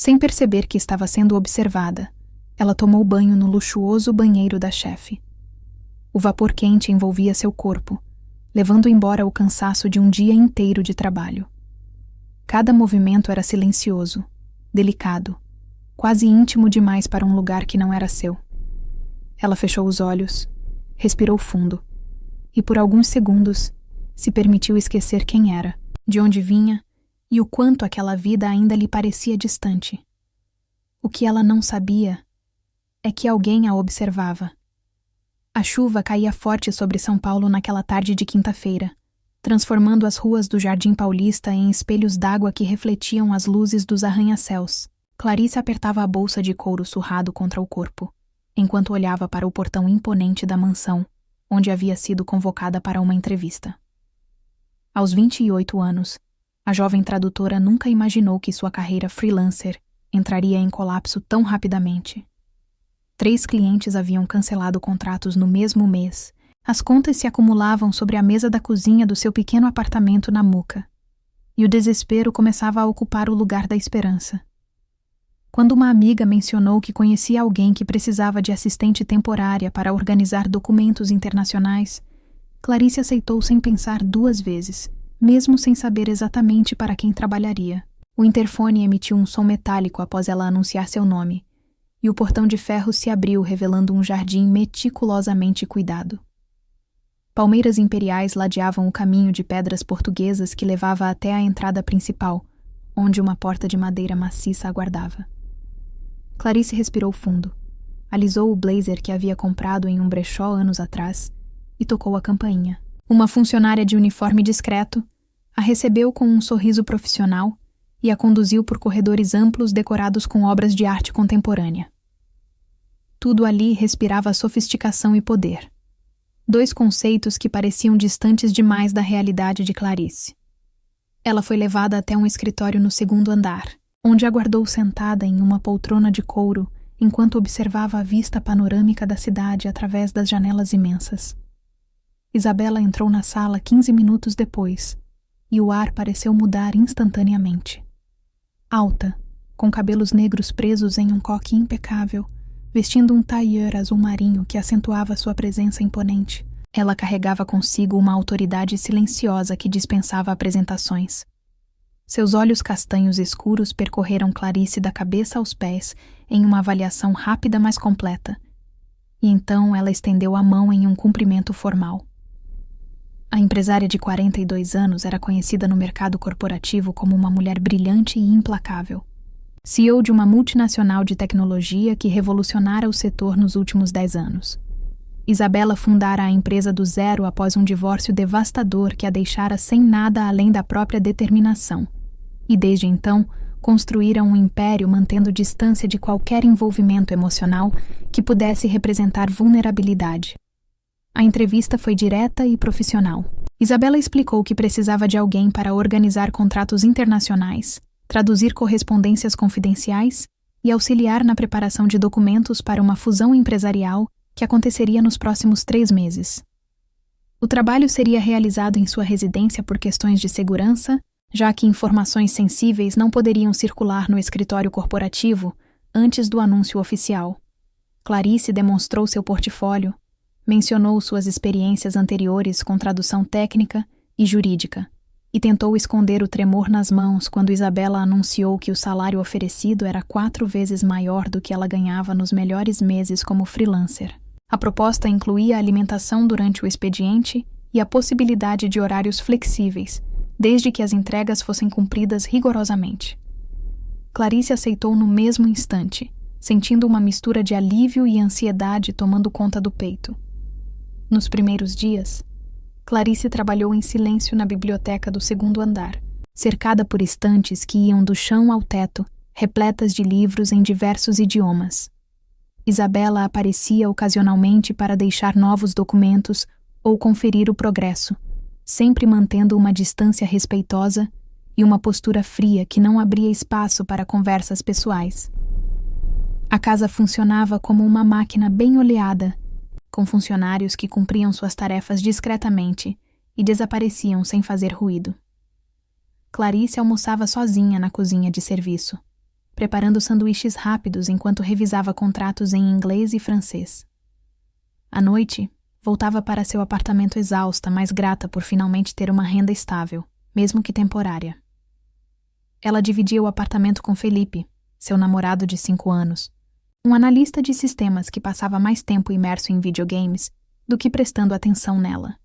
Sem perceber que estava sendo observada, ela tomou banho no luxuoso banheiro da chefe. O vapor quente envolvia seu corpo, levando embora o cansaço de um dia inteiro de trabalho. Cada movimento era silencioso, delicado, quase íntimo demais para um lugar que não era seu. Ela fechou os olhos, respirou fundo, e por alguns segundos se permitiu esquecer quem era, de onde vinha e o quanto aquela vida ainda lhe parecia distante. O que ela não sabia é que alguém a observava. A chuva caía forte sobre São Paulo naquela tarde de quinta-feira, transformando as ruas do Jardim Paulista em espelhos d'água que refletiam as luzes dos arranha-céus. Clarice apertava a bolsa de couro surrado contra o corpo, enquanto olhava para o portão imponente da mansão, onde havia sido convocada para uma entrevista. Aos 28 anos, a jovem tradutora nunca imaginou que sua carreira freelancer entraria em colapso tão rapidamente. 3 clientes haviam cancelado contratos no mesmo mês. As contas se acumulavam sobre a mesa da cozinha do seu pequeno apartamento na Moca, e o desespero começava a ocupar o lugar da esperança. Quando uma amiga mencionou que conhecia alguém que precisava de assistente temporária para organizar documentos internacionais, Clarice aceitou sem pensar 2 vezes, mesmo sem saber exatamente para quem trabalharia. O interfone emitiu um som metálico após ela anunciar seu nome, e o portão de ferro se abriu revelando um jardim meticulosamente cuidado. Palmeiras imperiais ladeavam o caminho de pedras portuguesas que levava até a entrada principal, onde uma porta de madeira maciça aguardava. Clarice respirou fundo, alisou o blazer que havia comprado em um brechó anos atrás e tocou a campainha. Uma funcionária de uniforme discreto a recebeu com um sorriso profissional e a conduziu por corredores amplos decorados com obras de arte contemporânea. Tudo ali respirava sofisticação e poder. 2 conceitos que pareciam distantes demais da realidade de Clarice. Ela foi levada até um escritório no 2º andar, onde aguardou sentada em uma poltrona de couro enquanto observava a vista panorâmica da cidade através das janelas imensas. Isabela entrou na sala 15 minutos depois, e o ar pareceu mudar instantaneamente. Alta, com cabelos negros presos em um coque impecável, vestindo um tailleur azul marinho que acentuava sua presença imponente, ela carregava consigo uma autoridade silenciosa que dispensava apresentações. Seus olhos castanhos escuros percorreram Clarice da cabeça aos pés em uma avaliação rápida mas completa, e então ela estendeu a mão em um cumprimento formal. A empresária de 42 anos era conhecida no mercado corporativo como uma mulher brilhante e implacável. CEO de uma multinacional de tecnologia que revolucionara o setor nos últimos 10 anos. Isabela fundara a empresa do zero após um divórcio devastador que a deixara sem nada além da própria determinação. E desde então, construíra um império mantendo distância de qualquer envolvimento emocional que pudesse representar vulnerabilidade. A entrevista foi direta e profissional. Isabela explicou que precisava de alguém para organizar contratos internacionais, traduzir correspondências confidenciais e auxiliar na preparação de documentos para uma fusão empresarial que aconteceria nos próximos 3 meses. O trabalho seria realizado em sua residência por questões de segurança, já que informações sensíveis não poderiam circular no escritório corporativo antes do anúncio oficial. Clarice demonstrou seu portfólio, mencionou suas experiências anteriores com tradução técnica e jurídica, e tentou esconder o tremor nas mãos quando Isabela anunciou que o salário oferecido era 4 vezes maior do que ela ganhava nos melhores meses como freelancer. A proposta incluía a alimentação durante o expediente e a possibilidade de horários flexíveis, desde que as entregas fossem cumpridas rigorosamente. Clarice aceitou no mesmo instante, sentindo uma mistura de alívio e ansiedade tomando conta do peito. Nos primeiros dias, Clarice trabalhou em silêncio na biblioteca do 2º andar, cercada por estantes que iam do chão ao teto, repletas de livros em diversos idiomas. Isabela aparecia ocasionalmente para deixar novos documentos ou conferir o progresso, sempre mantendo uma distância respeitosa e uma postura fria que não abria espaço para conversas pessoais. A casa funcionava como uma máquina bem oleada, com funcionários que cumpriam suas tarefas discretamente e desapareciam sem fazer ruído. Clarice almoçava sozinha na cozinha de serviço. preparando sanduíches rápidos enquanto revisava contratos em inglês e francês. À noite, voltava para seu apartamento exausta, mas grata por finalmente ter uma renda estável, mesmo que temporária. Ela dividia o apartamento com Felipe, seu namorado de 5 anos, um analista de sistemas que passava mais tempo imerso em videogames do que prestando atenção nela.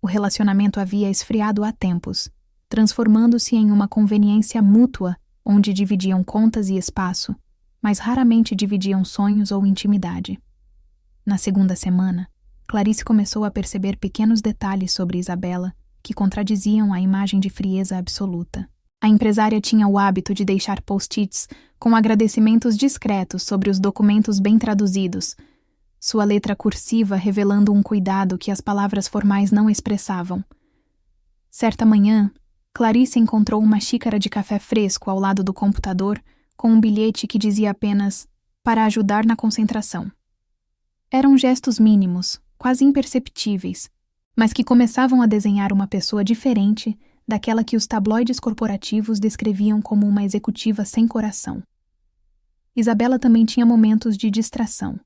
O relacionamento havia esfriado há tempos, transformando-se em uma conveniência mútua onde dividiam contas e espaço, mas raramente dividiam sonhos ou intimidade. Na segunda semana, Clarice começou a perceber pequenos detalhes sobre Isabela que contradiziam a imagem de frieza absoluta. A empresária tinha o hábito de deixar post-its com agradecimentos discretos sobre os documentos bem traduzidos, sua letra cursiva revelando um cuidado que as palavras formais não expressavam. Certa manhã, Clarice encontrou uma xícara de café fresco ao lado do computador com um bilhete que dizia apenas "para ajudar na concentração". Eram gestos mínimos, quase imperceptíveis, mas que começavam a desenhar uma pessoa diferente daquela que os tabloides corporativos descreviam como uma executiva sem coração. Isabela também tinha momentos de distração,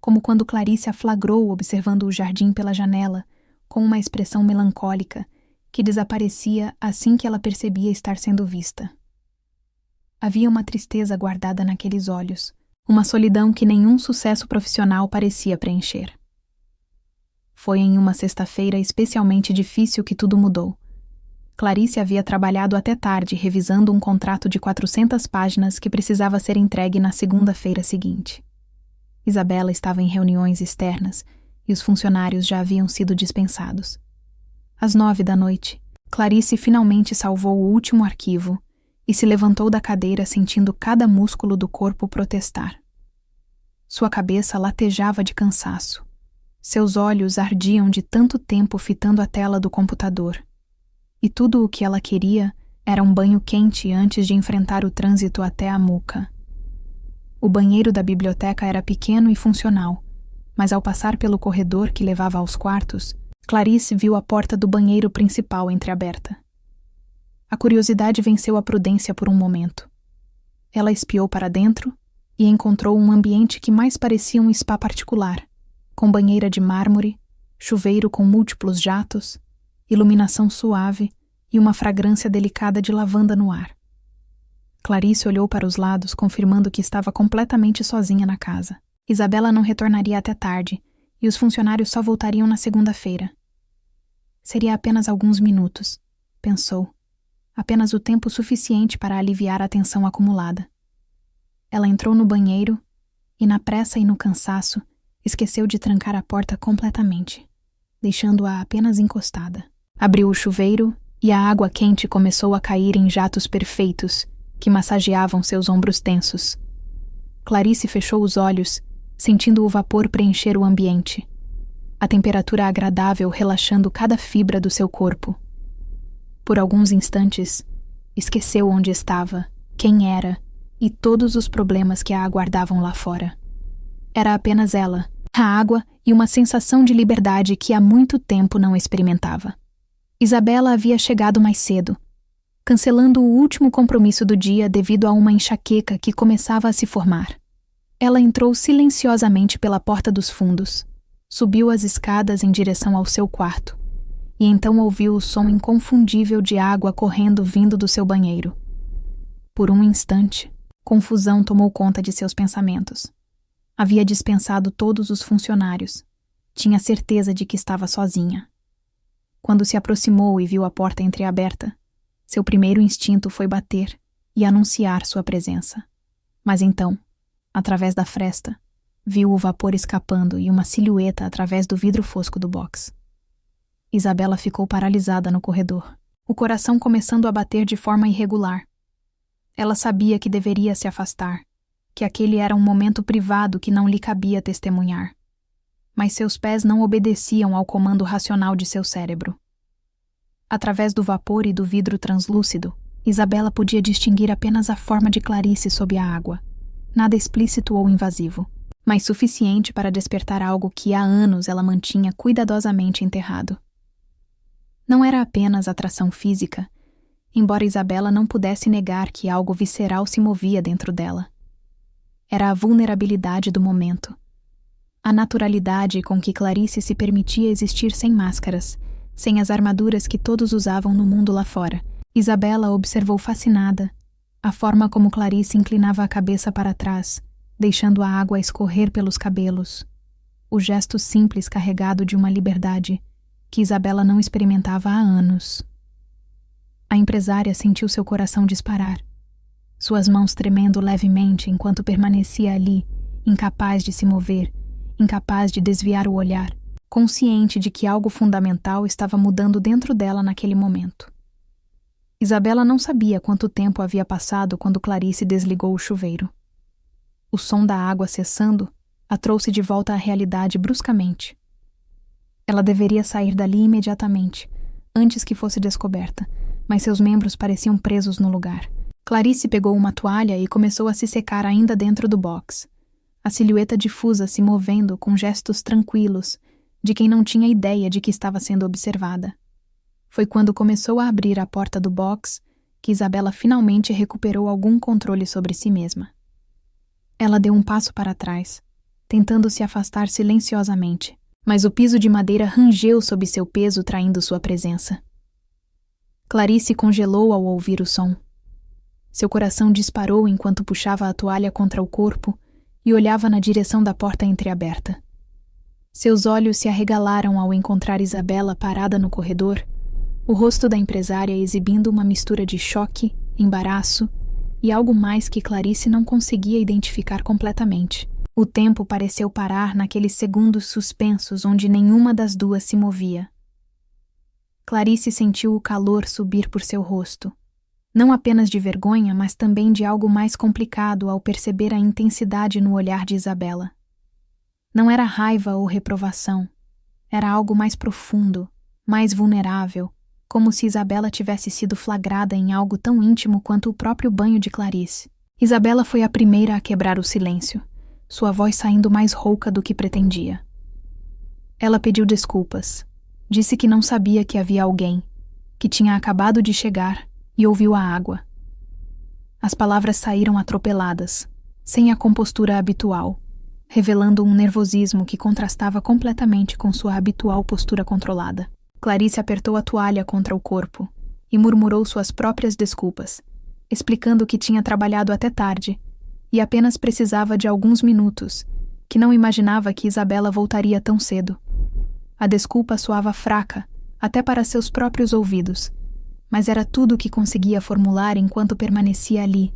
como quando Clarice a flagrou observando o jardim pela janela, com uma expressão melancólica que desaparecia assim que ela percebia estar sendo vista. Havia uma tristeza guardada naqueles olhos, uma solidão que nenhum sucesso profissional parecia preencher. Foi em uma sexta-feira especialmente difícil que tudo mudou. Clarice havia trabalhado até tarde revisando um contrato de 400 páginas que precisava ser entregue na segunda-feira seguinte. Isabela estava em reuniões externas e os funcionários já haviam sido dispensados. Às 21h, Clarice finalmente salvou o último arquivo e se levantou da cadeira sentindo cada músculo do corpo protestar. Sua cabeça latejava de cansaço. Seus olhos ardiam de tanto tempo fitando a tela do computador. E tudo o que ela queria era um banho quente antes de enfrentar o trânsito até a Muca. O banheiro da biblioteca era pequeno e funcional, mas ao passar pelo corredor que levava aos quartos, Clarice viu a porta do banheiro principal entreaberta. A curiosidade venceu a prudência por um momento. Ela espiou para dentro e encontrou um ambiente que mais parecia um spa particular, com banheira de mármore, chuveiro com múltiplos jatos, iluminação suave e uma fragrância delicada de lavanda no ar. Clarice olhou para os lados, confirmando que estava completamente sozinha na casa. Isabela não retornaria até tarde, e os funcionários só voltariam na segunda-feira. Seria apenas alguns minutos, pensou. Apenas o tempo suficiente para aliviar a tensão acumulada. Ela entrou no banheiro e, na pressa e no cansaço, esqueceu de trancar a porta completamente, deixando-a apenas encostada. Abriu o chuveiro e a água quente começou a cair em jatos perfeitos que massageavam seus ombros tensos. Clarice fechou os olhos, sentindo o vapor preencher o ambiente. A temperatura agradável relaxando cada fibra do seu corpo. Por alguns instantes, esqueceu onde estava, quem era e todos os problemas que a aguardavam lá fora. Era apenas ela, a água e uma sensação de liberdade que há muito tempo não experimentava. Isabela havia chegado mais cedo, cancelando o último compromisso do dia devido a uma enxaqueca que começava a se formar. Ela entrou silenciosamente pela porta dos fundos, subiu as escadas em direção ao seu quarto, e então ouviu o som inconfundível de água correndo vindo do seu banheiro. Por um instante, confusão tomou conta de seus pensamentos. Havia dispensado todos os funcionários. Tinha certeza de que estava sozinha. Quando se aproximou e viu a porta entreaberta, seu primeiro instinto foi bater e anunciar sua presença. Mas então, através da fresta, viu o vapor escapando e uma silhueta através do vidro fosco do box. Isabela ficou paralisada no corredor, o coração começando a bater de forma irregular. Ela sabia que deveria se afastar, que aquele era um momento privado que não lhe cabia testemunhar. Mas seus pés não obedeciam ao comando racional de seu cérebro. Através do vapor e do vidro translúcido, Isabela podia distinguir apenas a forma de Clarice sob a água. Nada explícito ou invasivo, mas suficiente para despertar algo que há anos ela mantinha cuidadosamente enterrado. Não era apenas atração física, embora Isabela não pudesse negar que algo visceral se movia dentro dela. Era a vulnerabilidade do momento. A naturalidade com que Clarice se permitia existir sem máscaras, sem as armaduras que todos usavam no mundo lá fora. Isabela observou fascinada a forma como Clarice inclinava a cabeça para trás, deixando a água escorrer pelos cabelos. O gesto simples carregado de uma liberdade que Isabela não experimentava há anos. A empresária sentiu seu coração disparar, suas mãos tremendo levemente enquanto permanecia ali, incapaz de se mover, incapaz de desviar o olhar, consciente de que algo fundamental estava mudando dentro dela naquele momento. Isabela não sabia quanto tempo havia passado quando Clarice desligou o chuveiro. O som da água cessando a trouxe de volta à realidade bruscamente. Ela deveria sair dali imediatamente, antes que fosse descoberta, mas seus membros pareciam presos no lugar. Clarice pegou uma toalha e começou a se secar ainda dentro do box, a silhueta difusa se movendo com gestos tranquilos, de quem não tinha ideia de que estava sendo observada. Foi quando começou a abrir a porta do box que Isabela finalmente recuperou algum controle sobre si mesma. Ela deu um passo para trás, tentando se afastar silenciosamente, mas o piso de madeira rangeu sob seu peso, traindo sua presença. Clarice congelou ao ouvir o som. Seu coração disparou enquanto puxava a toalha contra o corpo e olhava na direção da porta entreaberta. Seus olhos se arregalaram ao encontrar Isabela parada no corredor, o rosto da empresária exibindo uma mistura de choque, embaraço e algo mais que Clarice não conseguia identificar completamente. O tempo pareceu parar naqueles segundos suspensos onde nenhuma das duas se movia. Clarice sentiu o calor subir por seu rosto, não apenas de vergonha, mas também de algo mais complicado ao perceber a intensidade no olhar de Isabela. Não era raiva ou reprovação, era algo mais profundo, mais vulnerável, como se Isabela tivesse sido flagrada em algo tão íntimo quanto o próprio banho de Clarice. Isabela foi a primeira a quebrar o silêncio, sua voz saindo mais rouca do que pretendia. Ela pediu desculpas, disse que não sabia que havia alguém, que tinha acabado de chegar e ouviu a água. As palavras saíram atropeladas, sem a compostura habitual, revelando um nervosismo que contrastava completamente com sua habitual postura controlada. Clarice apertou a toalha contra o corpo e murmurou suas próprias desculpas, explicando que tinha trabalhado até tarde e apenas precisava de alguns minutos, que não imaginava que Isabela voltaria tão cedo. A desculpa soava fraca, até para seus próprios ouvidos, mas era tudo o que conseguia formular enquanto permanecia ali,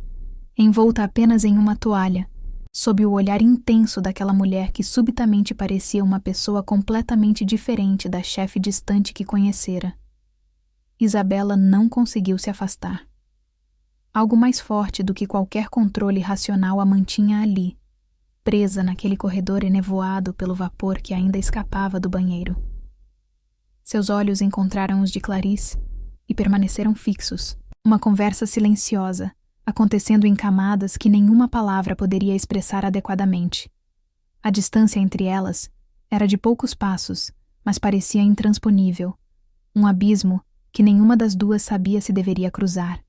envolta apenas em uma toalha, sob o olhar intenso daquela mulher que subitamente parecia uma pessoa completamente diferente da chefe distante que conhecera. Isabela não conseguiu se afastar. Algo mais forte do que qualquer controle racional a mantinha ali, presa naquele corredor enevoado pelo vapor que ainda escapava do banheiro. Seus olhos encontraram os de Clarice e permaneceram fixos, uma conversa silenciosa, acontecendo em camadas que nenhuma palavra poderia expressar adequadamente. A distância entre elas era de poucos passos, mas parecia intransponível, um abismo que nenhuma das duas sabia se deveria cruzar.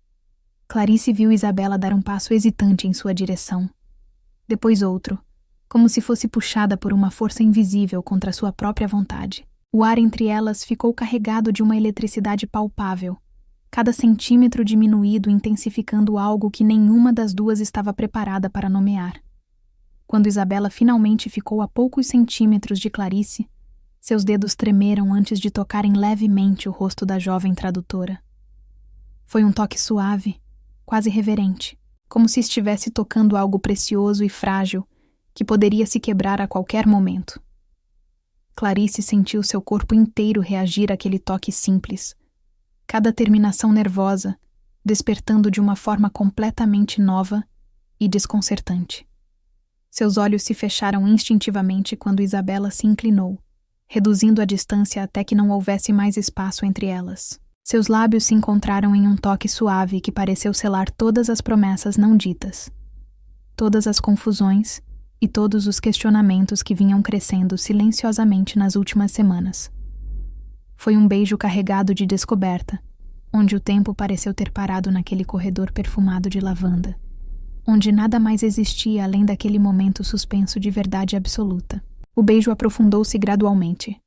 Clarice viu Isabela dar um passo hesitante em sua direção. Depois outro, como se fosse puxada por uma força invisível contra sua própria vontade. O ar entre elas ficou carregado de uma eletricidade palpável, cada centímetro diminuído intensificando algo que nenhuma das duas estava preparada para nomear. Quando Isabela finalmente ficou a poucos centímetros de Clarice, seus dedos tremeram antes de tocarem levemente o rosto da jovem tradutora. Foi um toque suave, quase reverente, como se estivesse tocando algo precioso e frágil, que poderia se quebrar a qualquer momento. Clarice sentiu seu corpo inteiro reagir àquele toque simples, cada terminação nervosa, despertando de uma forma completamente nova e desconcertante. Seus olhos se fecharam instintivamente quando Isabela se inclinou, reduzindo a distância até que não houvesse mais espaço entre elas. Seus lábios se encontraram em um toque suave que pareceu selar todas as promessas não ditas, todas as confusões e todos os questionamentos que vinham crescendo silenciosamente nas últimas semanas. Foi um beijo carregado de descoberta, onde o tempo pareceu ter parado naquele corredor perfumado de lavanda, onde nada mais existia além daquele momento suspenso de verdade absoluta. O beijo aprofundou-se gradualmente,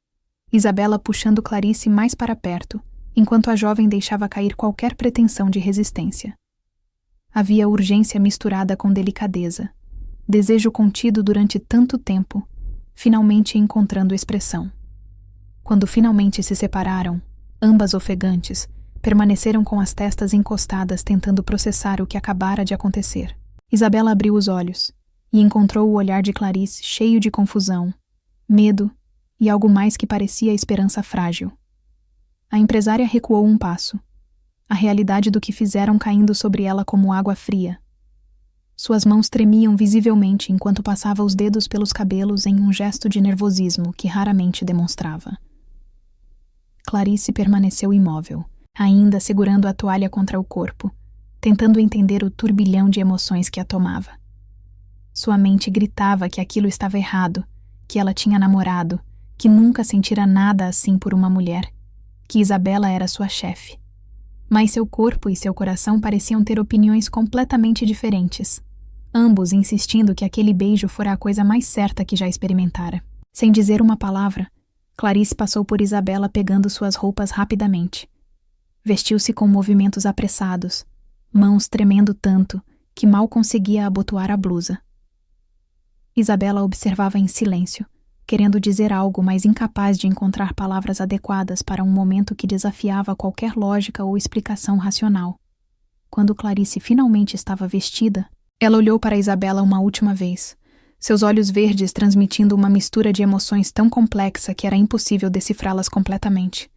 Isabela puxando Clarice mais para perto, enquanto a jovem deixava cair qualquer pretensão de resistência. Havia urgência misturada com delicadeza, desejo contido durante tanto tempo, finalmente encontrando expressão. Quando finalmente se separaram, ambas ofegantes, permaneceram com as testas encostadas tentando processar o que acabara de acontecer. Isabela abriu os olhos e encontrou o olhar de Clarice cheio de confusão, medo e algo mais que parecia esperança frágil. A empresária recuou um passo, a realidade do que fizeram caindo sobre ela como água fria. Suas mãos tremiam visivelmente enquanto passava os dedos pelos cabelos em um gesto de nervosismo que raramente demonstrava. Clarice permaneceu imóvel, ainda segurando a toalha contra o corpo, tentando entender o turbilhão de emoções que a tomava. Sua mente gritava que aquilo estava errado, que ela tinha namorado, que nunca sentira nada assim por uma mulher, que Isabela era sua chefe. Mas seu corpo e seu coração pareciam ter opiniões completamente diferentes, ambos insistindo que aquele beijo fora a coisa mais certa que já experimentara. Sem dizer uma palavra, Clarice passou por Isabela pegando suas roupas rapidamente. Vestiu-se com movimentos apressados, mãos tremendo tanto que mal conseguia abotoar a blusa. Isabela observava em silêncio, querendo dizer algo, mas incapaz de encontrar palavras adequadas para um momento que desafiava qualquer lógica ou explicação racional. Quando Clarice finalmente estava vestida, ela olhou para Isabela uma última vez, seus olhos verdes transmitindo uma mistura de emoções tão complexa que era impossível decifrá-las completamente.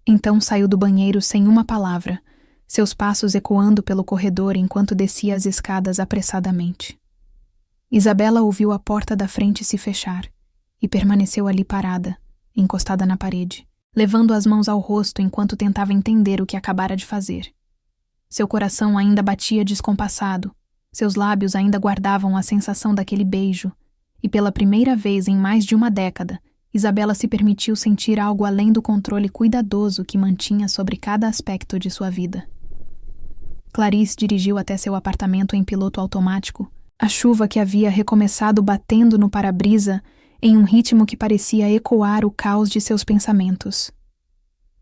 Então saiu do banheiro sem uma palavra, seus passos ecoando pelo corredor enquanto descia as escadas apressadamente. Isabela ouviu a porta da frente se fechar e permaneceu ali parada, encostada na parede, levando as mãos ao rosto enquanto tentava entender o que acabara de fazer. Seu coração ainda batia descompassado, seus lábios ainda guardavam a sensação daquele beijo, e pela primeira vez em mais de uma década, Isabela se permitiu sentir algo além do controle cuidadoso que mantinha sobre cada aspecto de sua vida. Clarice dirigiu até seu apartamento em piloto automático, a chuva que havia recomeçado batendo no para-brisa em um ritmo que parecia ecoar o caos de seus pensamentos.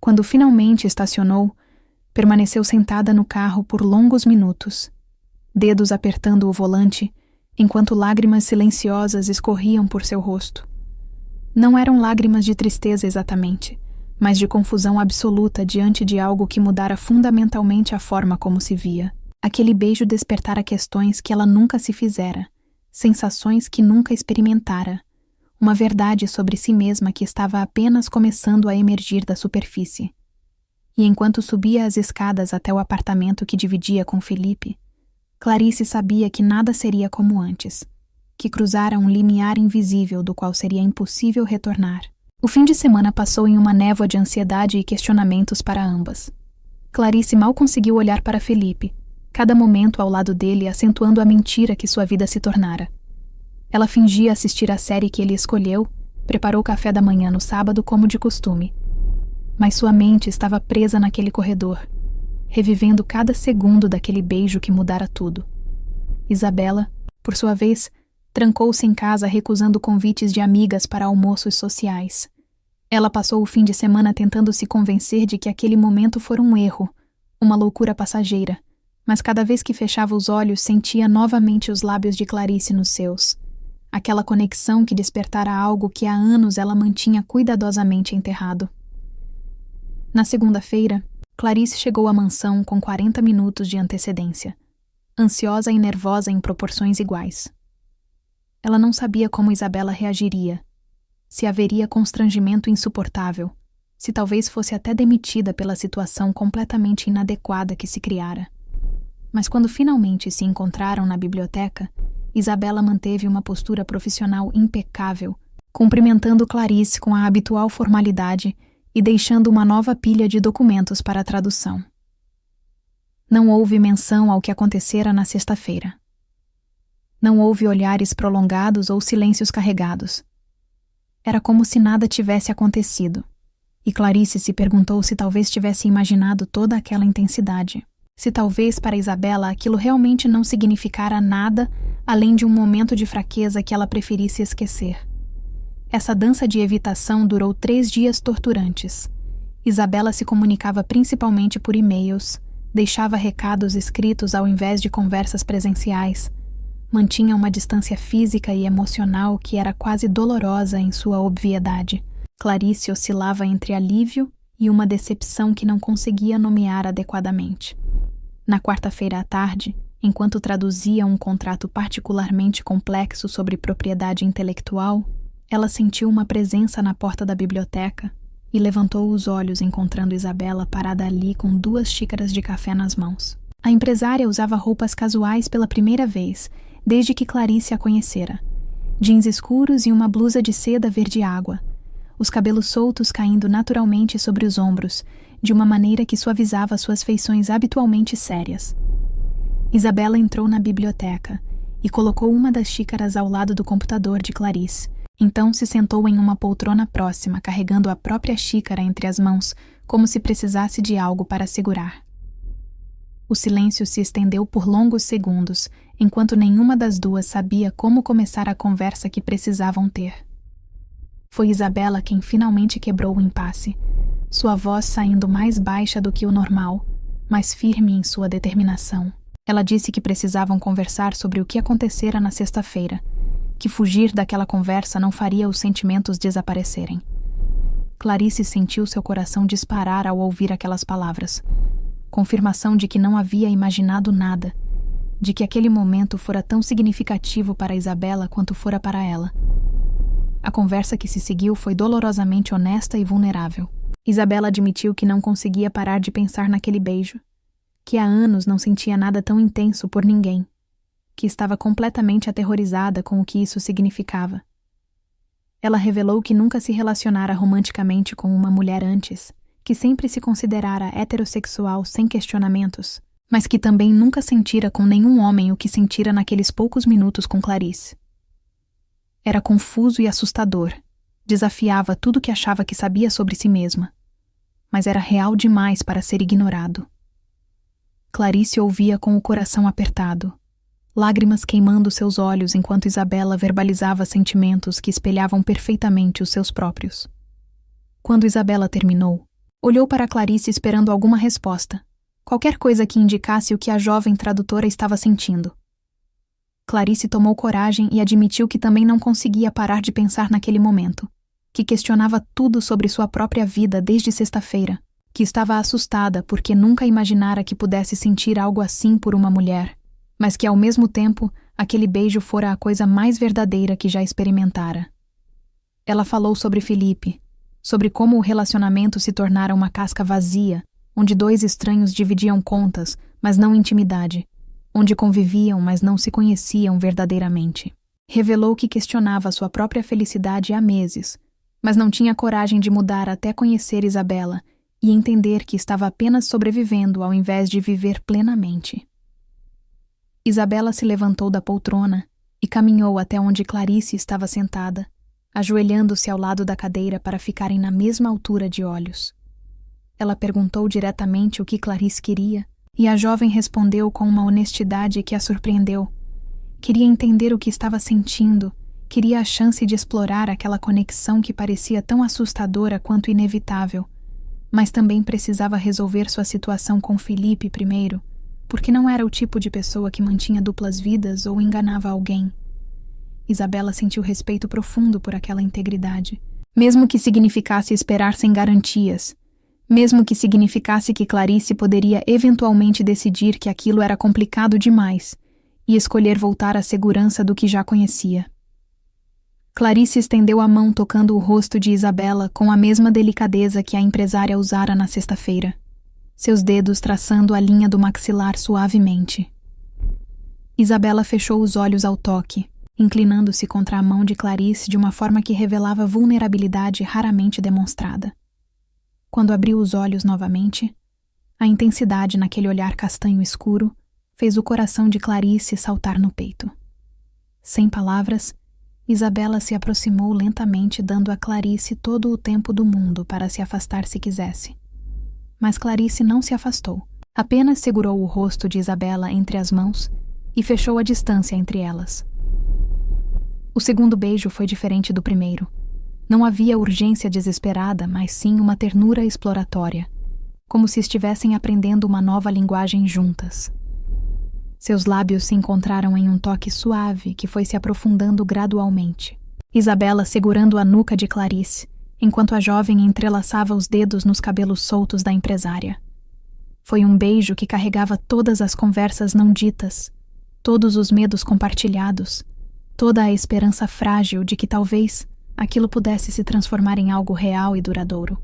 Quando finalmente estacionou, permaneceu sentada no carro por longos minutos, dedos apertando o volante, enquanto lágrimas silenciosas escorriam por seu rosto. Não eram lágrimas de tristeza exatamente, mas de confusão absoluta diante de algo que mudara fundamentalmente a forma como se via. Aquele beijo despertara questões que ela nunca se fizera, sensações que nunca experimentara, uma verdade sobre si mesma que estava apenas começando a emergir da superfície. E enquanto subia as escadas até o apartamento que dividia com Felipe, Clarice sabia que nada seria como antes, que cruzara um limiar invisível do qual seria impossível retornar. O fim de semana passou em uma névoa de ansiedade e questionamentos para ambas. Clarice mal conseguiu olhar para Felipe, cada momento ao lado dele acentuando a mentira que sua vida se tornara. Ela fingia assistir à série que ele escolheu, preparou o café da manhã no sábado como de costume. Mas sua mente estava presa naquele corredor, revivendo cada segundo daquele beijo que mudara tudo. Isabela, por sua vez, trancou-se em casa recusando convites de amigas para almoços sociais. Ela passou o fim de semana tentando se convencer de que aquele momento fora um erro, uma loucura passageira, mas cada vez que fechava os olhos sentia novamente os lábios de Clarice nos seus, aquela conexão que despertara algo que há anos ela mantinha cuidadosamente enterrado. Na segunda-feira, Clarice chegou à mansão com 40 minutos de antecedência, ansiosa e nervosa em proporções iguais. Ela não sabia como Isabela reagiria, se haveria constrangimento insuportável, se talvez fosse até demitida pela situação completamente inadequada que se criara. Mas quando finalmente se encontraram na biblioteca, Isabela manteve uma postura profissional impecável, cumprimentando Clarice com a habitual formalidade e deixando uma nova pilha de documentos para a tradução. Não houve menção ao que acontecera na sexta-feira. Não houve olhares prolongados ou silêncios carregados. Era como se nada tivesse acontecido, E Clarice se perguntou se talvez tivesse imaginado toda aquela intensidade. Se talvez para Isabela aquilo realmente não significara nada além de um momento de fraqueza que ela preferisse esquecer. Essa dança de evitação durou 3 dias torturantes. Isabela se comunicava principalmente por e-mails, deixava recados escritos ao invés de conversas presenciais, mantinha uma distância física e emocional que era quase dolorosa em sua obviedade. Clarice oscilava entre alívio e uma decepção que não conseguia nomear adequadamente. Na quarta-feira à tarde, enquanto traduzia um contrato particularmente complexo sobre propriedade intelectual, ela sentiu uma presença na porta da biblioteca e levantou os olhos encontrando Isabela parada ali com 2 xícaras de café nas mãos. A empresária usava roupas casuais pela primeira vez, desde que Clarice a conhecera. Jeans escuros e uma blusa de seda verde-água. Os cabelos soltos caindo naturalmente sobre os ombros, de uma maneira que suavizava suas feições habitualmente sérias. Isabela entrou na biblioteca e colocou uma das xícaras ao lado do computador de Clarice. Então se sentou em uma poltrona próxima, carregando a própria xícara entre as mãos, como se precisasse de algo para segurar. O silêncio se estendeu por longos segundos, enquanto nenhuma das duas sabia como começar a conversa que precisavam ter. Foi Isabela quem finalmente quebrou o impasse, sua voz saindo mais baixa do que o normal, mas firme em sua determinação. Ela disse que precisavam conversar sobre o que acontecera na sexta-feira, que fugir daquela conversa não faria os sentimentos desaparecerem. Clarice sentiu seu coração disparar ao ouvir aquelas palavras. Confirmação de que não havia imaginado nada, de que aquele momento fora tão significativo para Isabela quanto fora para ela. A conversa que se seguiu foi dolorosamente honesta e vulnerável. Isabela admitiu que não conseguia parar de pensar naquele beijo, que há anos não sentia nada tão intenso por ninguém, que estava completamente aterrorizada com o que isso significava. Ela revelou que nunca se relacionara romanticamente com uma mulher antes, que sempre se considerara heterossexual sem questionamentos, mas que também nunca sentira com nenhum homem o que sentira naqueles poucos minutos com Clarice. Era confuso e assustador, desafiava tudo que achava que sabia sobre si mesma, mas era real demais para ser ignorado. Clarice ouvia com o coração apertado, lágrimas queimando seus olhos enquanto Isabela verbalizava sentimentos que espelhavam perfeitamente os seus próprios. Quando Isabela terminou, olhou para Clarice esperando alguma resposta, qualquer coisa que indicasse o que a jovem tradutora estava sentindo. Clarice tomou coragem e admitiu que também não conseguia parar de pensar naquele momento, que questionava tudo sobre sua própria vida desde sexta-feira, que estava assustada porque nunca imaginara que pudesse sentir algo assim por uma mulher, mas que ao mesmo tempo aquele beijo fora a coisa mais verdadeira que já experimentara. Ela falou sobre Felipe, sobre como o relacionamento se tornara uma casca vazia, onde 2 estranhos dividiam contas, mas não intimidade, onde conviviam, mas não se conheciam verdadeiramente. Revelou que questionava sua própria felicidade há meses, mas não tinha coragem de mudar até conhecer Isabela e entender que estava apenas sobrevivendo ao invés de viver plenamente. Isabela se levantou da poltrona e caminhou até onde Clarice estava sentada, ajoelhando-se ao lado da cadeira para ficarem na mesma altura de olhos. Ela perguntou diretamente o que Clarice queria, e a jovem respondeu com uma honestidade que a surpreendeu. Queria entender o que estava sentindo, queria a chance de explorar aquela conexão que parecia tão assustadora quanto inevitável, mas também precisava resolver sua situação com Felipe primeiro, porque não era o tipo de pessoa que mantinha duplas vidas ou enganava alguém. Isabela sentiu respeito profundo por aquela integridade, mesmo que significasse esperar sem garantias, mesmo que significasse que Clarice poderia eventualmente decidir que aquilo era complicado demais e escolher voltar à segurança do que já conhecia. Clarice estendeu a mão tocando o rosto de Isabela com a mesma delicadeza que a empresária usara na sexta-feira, seus dedos traçando a linha do maxilar suavemente. Isabela fechou os olhos ao toque, inclinando-se contra a mão de Clarice de uma forma que revelava vulnerabilidade raramente demonstrada. Quando abriu os olhos novamente, a intensidade naquele olhar castanho escuro fez o coração de Clarice saltar no peito. Sem palavras, Isabela se aproximou lentamente, dando a Clarice todo o tempo do mundo para se afastar se quisesse. Mas Clarice não se afastou. Apenas segurou o rosto de Isabela entre as mãos e fechou a distância entre elas. O segundo beijo foi diferente do primeiro. Não havia urgência desesperada, mas sim uma ternura exploratória, como se estivessem aprendendo uma nova linguagem juntas. Seus lábios se encontraram em um toque suave que foi se aprofundando gradualmente. Isabela segurando a nuca de Clarice, enquanto a jovem entrelaçava os dedos nos cabelos soltos da empresária. Foi um beijo que carregava todas as conversas não ditas, todos os medos compartilhados, toda a esperança frágil de que talvez aquilo pudesse se transformar em algo real e duradouro.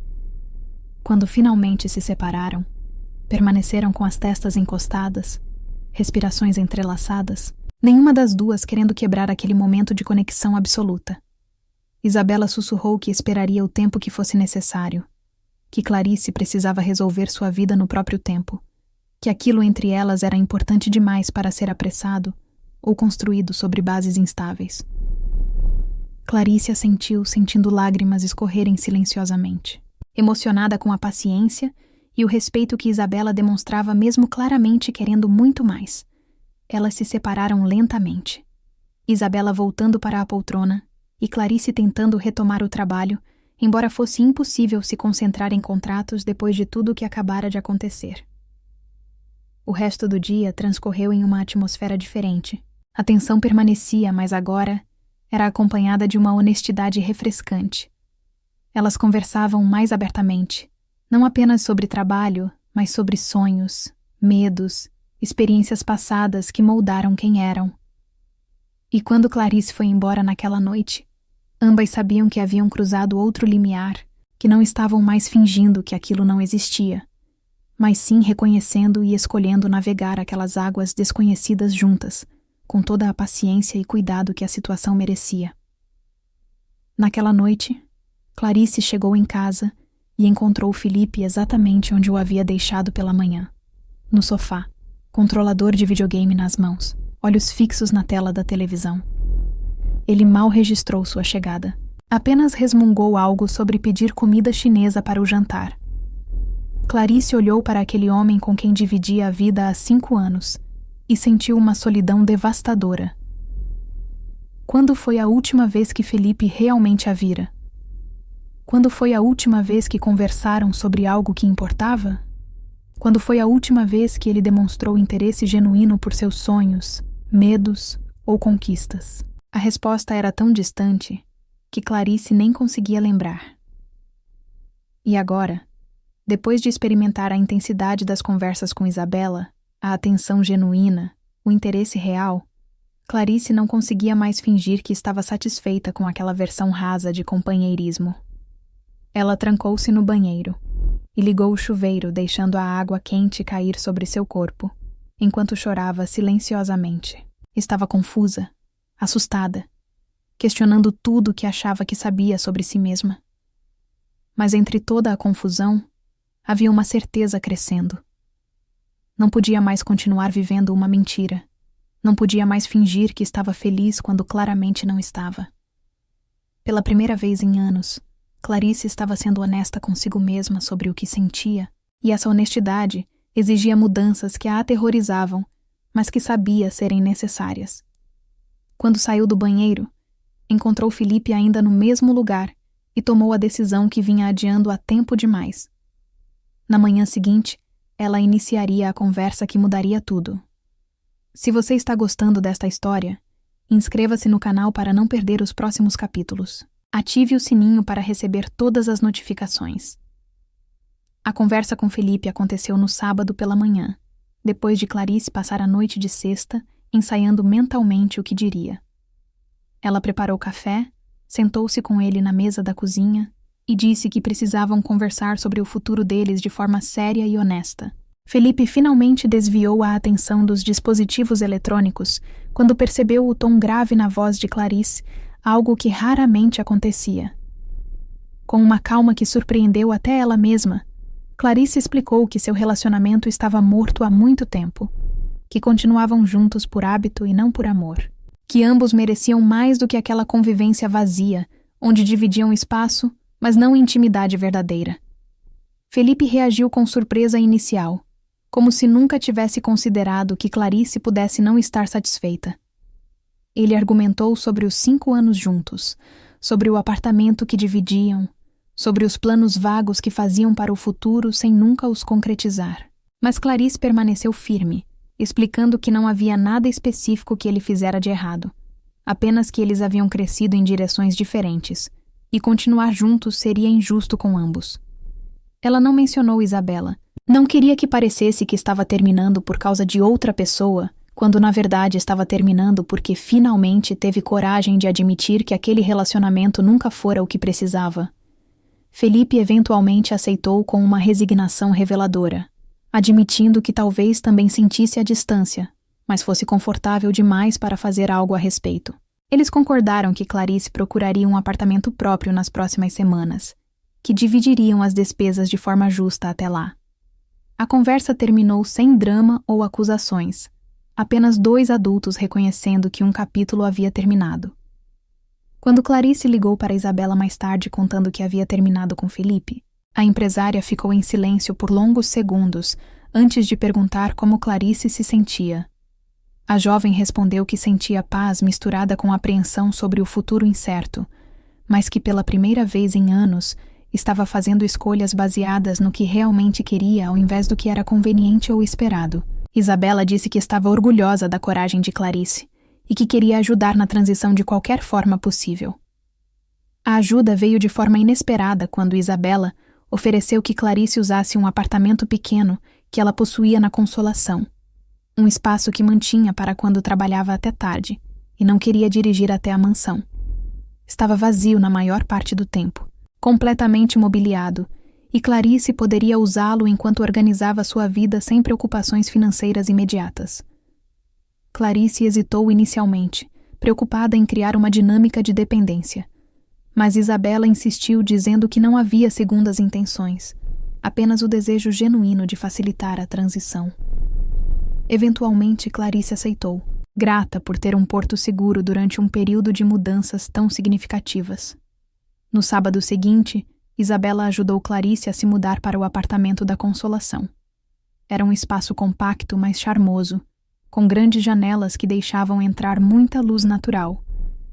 Quando finalmente se separaram, permaneceram com as testas encostadas, respirações entrelaçadas, nenhuma das duas querendo quebrar aquele momento de conexão absoluta. Isabela sussurrou que esperaria o tempo que fosse necessário, que Clarice precisava resolver sua vida no próprio tempo, que aquilo entre elas era importante demais para ser apressado ou construído sobre bases instáveis. Clarice assentiu, sentindo lágrimas escorrerem silenciosamente, emocionada com a paciência e o respeito que Isabela demonstrava mesmo claramente querendo muito mais. Elas se separaram lentamente. Isabela voltando para a poltrona e Clarice tentando retomar o trabalho, embora fosse impossível se concentrar em contratos depois de tudo o que acabara de acontecer. O resto do dia transcorreu em uma atmosfera diferente. A tensão permanecia, mas agora era acompanhada de uma honestidade refrescante. Elas conversavam mais abertamente, não apenas sobre trabalho, mas sobre sonhos, medos, experiências passadas que moldaram quem eram. E quando Clarice foi embora naquela noite, ambas sabiam que haviam cruzado outro limiar, que não estavam mais fingindo que aquilo não existia, mas sim reconhecendo e escolhendo navegar aquelas águas desconhecidas juntas, com toda a paciência e cuidado que a situação merecia. Naquela noite, Clarice chegou em casa e encontrou Felipe exatamente onde o havia deixado pela manhã, no sofá, controlador de videogame nas mãos, olhos fixos na tela da televisão. Ele mal registrou sua chegada. Apenas resmungou algo sobre pedir comida chinesa para o jantar. Clarice olhou para aquele homem com quem dividia a vida há 5 anos e sentiu uma solidão devastadora. Quando foi a última vez que Felipe realmente a vira? Quando foi a última vez que conversaram sobre algo que importava? Quando foi a última vez que ele demonstrou interesse genuíno por seus sonhos, medos ou conquistas? A resposta era tão distante que Clarice nem conseguia lembrar. E agora, depois de experimentar a intensidade das conversas com Isabela, a atenção genuína, o interesse real, Clarice não conseguia mais fingir que estava satisfeita com aquela versão rasa de companheirismo. Ela trancou-se no banheiro e ligou o chuveiro, deixando a água quente cair sobre seu corpo, enquanto chorava silenciosamente. Estava confusa, assustada, questionando tudo o que achava que sabia sobre si mesma. Mas entre toda a confusão, havia uma certeza crescendo. Não podia mais continuar vivendo uma mentira. Não podia mais fingir que estava feliz quando claramente não estava. Pela primeira vez em anos, Clarice estava sendo honesta consigo mesma sobre o que sentia, e essa honestidade exigia mudanças que a aterrorizavam, mas que sabia serem necessárias. Quando saiu do banheiro, encontrou Felipe ainda no mesmo lugar e tomou a decisão que vinha adiando há tempo demais. Na manhã seguinte, ela iniciaria a conversa que mudaria tudo. Se você está gostando desta história, inscreva-se no canal para não perder os próximos capítulos. Ative o sininho para receber todas as notificações. A conversa com Felipe aconteceu no sábado pela manhã, depois de Clarice passar a noite de sexta ensaiando mentalmente o que diria. Ela preparou café, sentou-se com ele na mesa da cozinha e disse que precisavam conversar sobre o futuro deles de forma séria e honesta. Felipe finalmente desviou a atenção dos dispositivos eletrônicos quando percebeu o tom grave na voz de Clarice, algo que raramente acontecia. Com uma calma que surpreendeu até ela mesma, Clarice explicou que seu relacionamento estava morto há muito tempo, que continuavam juntos por hábito e não por amor. que ambos mereciam mais do que aquela convivência vazia, onde dividiam espaço, mas não intimidade verdadeira. Felipe reagiu com surpresa inicial, como se nunca tivesse considerado que Clarice pudesse não estar satisfeita. Ele argumentou sobre os 5 anos juntos, sobre o apartamento que dividiam, sobre os planos vagos que faziam para o futuro sem nunca os concretizar. Mas Clarice permaneceu firme, explicando que não havia nada específico que ele fizera de errado, apenas que eles haviam crescido em direções diferentes, e continuar juntos seria injusto com ambos. Ela não mencionou Isabela. Não queria que parecesse que estava terminando por causa de outra pessoa, quando na verdade estava terminando porque finalmente teve coragem de admitir que aquele relacionamento nunca fora o que precisava. Felipe eventualmente aceitou com uma resignação reveladora, admitindo que talvez também sentisse a distância, mas fosse confortável demais para fazer algo a respeito. Eles concordaram que Clarice procuraria um apartamento próprio nas próximas semanas, que dividiriam as despesas de forma justa até lá. A conversa terminou sem drama ou acusações, apenas 2 adultos reconhecendo que um capítulo havia terminado. Quando Clarice ligou para Isabela mais tarde contando que havia terminado com Felipe, a empresária ficou em silêncio por longos segundos antes de perguntar como Clarice se sentia. A jovem respondeu que sentia paz misturada com apreensão sobre o futuro incerto, mas que pela primeira vez em anos estava fazendo escolhas baseadas no que realmente queria ao invés do que era conveniente ou esperado. Isabela disse que estava orgulhosa da coragem de Clarice e que queria ajudar na transição de qualquer forma possível. A ajuda veio de forma inesperada quando Isabela ofereceu que Clarice usasse um apartamento pequeno que ela possuía na Consolação, um espaço que mantinha para quando trabalhava até tarde e não queria dirigir até a mansão. Estava vazio na maior parte do tempo, completamente mobiliado, e Clarice poderia usá-lo enquanto organizava sua vida sem preocupações financeiras imediatas. Clarice hesitou inicialmente, preocupada em criar uma dinâmica de dependência. Mas Isabela insistiu dizendo que não havia segundas intenções, apenas o desejo genuíno de facilitar a transição. Eventualmente, Clarice aceitou, grata por ter um porto seguro durante um período de mudanças tão significativas. No sábado seguinte, Isabela ajudou Clarice a se mudar para o apartamento da Consolação. Era um espaço compacto, mas charmoso, com grandes janelas que deixavam entrar muita luz natural,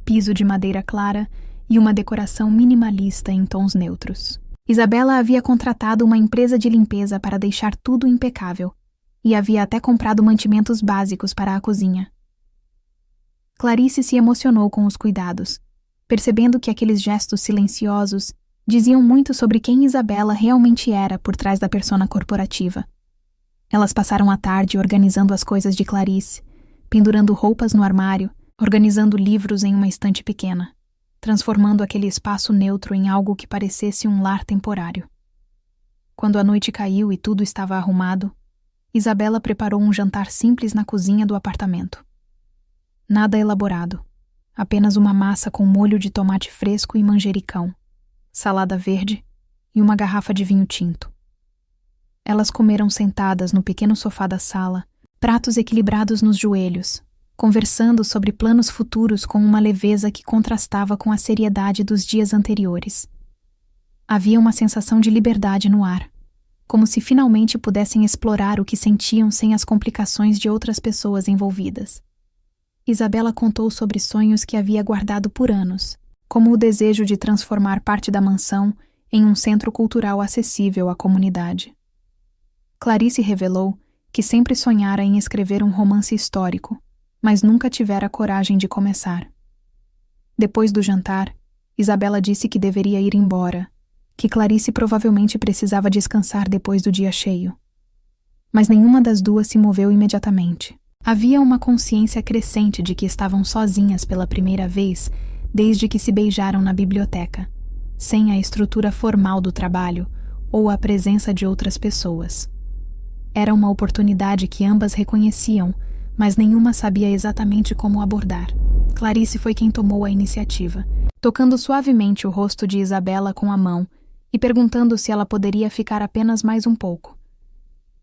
piso de madeira clara e uma decoração minimalista em tons neutros. Isabela havia contratado uma empresa de limpeza para deixar tudo impecável e havia até comprado mantimentos básicos para a cozinha. Clarice se emocionou com os cuidados, percebendo que aqueles gestos silenciosos diziam muito sobre quem Isabela realmente era por trás da persona corporativa. Elas passaram a tarde organizando as coisas de Clarice, pendurando roupas no armário, organizando livros em uma estante pequena, transformando aquele espaço neutro em algo que parecesse um lar temporário. Quando a noite caiu e tudo estava arrumado, Isabela preparou um jantar simples na cozinha do apartamento. Nada elaborado, apenas uma massa com molho de tomate fresco e manjericão, salada verde e uma garrafa de vinho tinto. Elas comeram sentadas no pequeno sofá da sala, pratos equilibrados nos joelhos, conversando sobre planos futuros com uma leveza que contrastava com a seriedade dos dias anteriores. Havia uma sensação de liberdade no ar, como se finalmente pudessem explorar o que sentiam sem as complicações de outras pessoas envolvidas. Isabela contou sobre sonhos que havia guardado por anos, como o desejo de transformar parte da mansão em um centro cultural acessível à comunidade. Clarice revelou que sempre sonhara em escrever um romance histórico, mas nunca tivera coragem de começar. Depois do jantar, Isabela disse que deveria ir embora, que Clarice provavelmente precisava descansar depois do dia cheio. Mas nenhuma das duas se moveu imediatamente. Havia uma consciência crescente de que estavam sozinhas pela primeira vez desde que se beijaram na biblioteca, sem a estrutura formal do trabalho ou a presença de outras pessoas. Era uma oportunidade que ambas reconheciam, mas nenhuma sabia exatamente como abordar. Clarice foi quem tomou a iniciativa, tocando suavemente o rosto de Isabela com a mão e perguntando se ela poderia ficar apenas mais um pouco.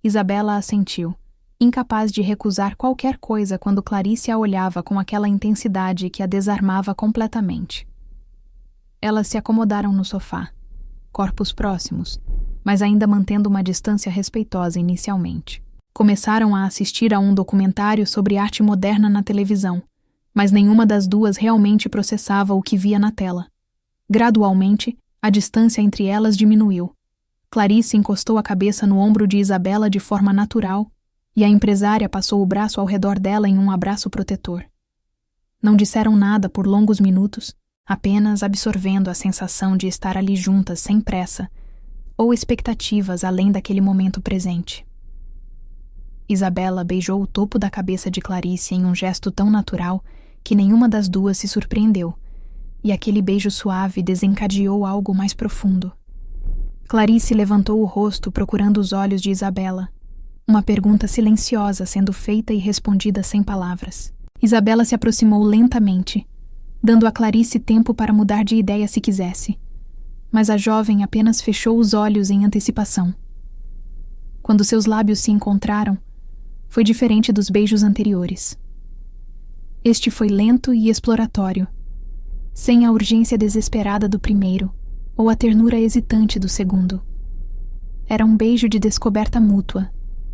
Isabela assentiu, incapaz de recusar qualquer coisa quando Clarice a olhava com aquela intensidade que a desarmava completamente. Elas se acomodaram no sofá, corpos próximos, mas ainda mantendo uma distância respeitosa inicialmente. Começaram a assistir a um documentário sobre arte moderna na televisão, mas nenhuma das duas realmente processava o que via na tela. Gradualmente, a distância entre elas diminuiu. Clarice encostou a cabeça no ombro de Isabela de forma natural e a empresária passou o braço ao redor dela em um abraço protetor. Não disseram nada por longos minutos, apenas absorvendo a sensação de estar ali juntas sem pressa ou expectativas além daquele momento presente. Isabela beijou o topo da cabeça de Clarice em um gesto tão natural que nenhuma das duas se surpreendeu, e aquele beijo suave desencadeou algo mais profundo. Clarice levantou o rosto procurando os olhos de Isabela, uma pergunta silenciosa sendo feita e respondida sem palavras. Isabela se aproximou lentamente, dando a Clarice tempo para mudar de ideia se quisesse, mas a jovem apenas fechou os olhos em antecipação. Quando seus lábios se encontraram, foi diferente dos beijos anteriores. Este foi lento e exploratório, sem a urgência desesperada do primeiro ou a ternura hesitante do segundo. Era um beijo de descoberta mútua,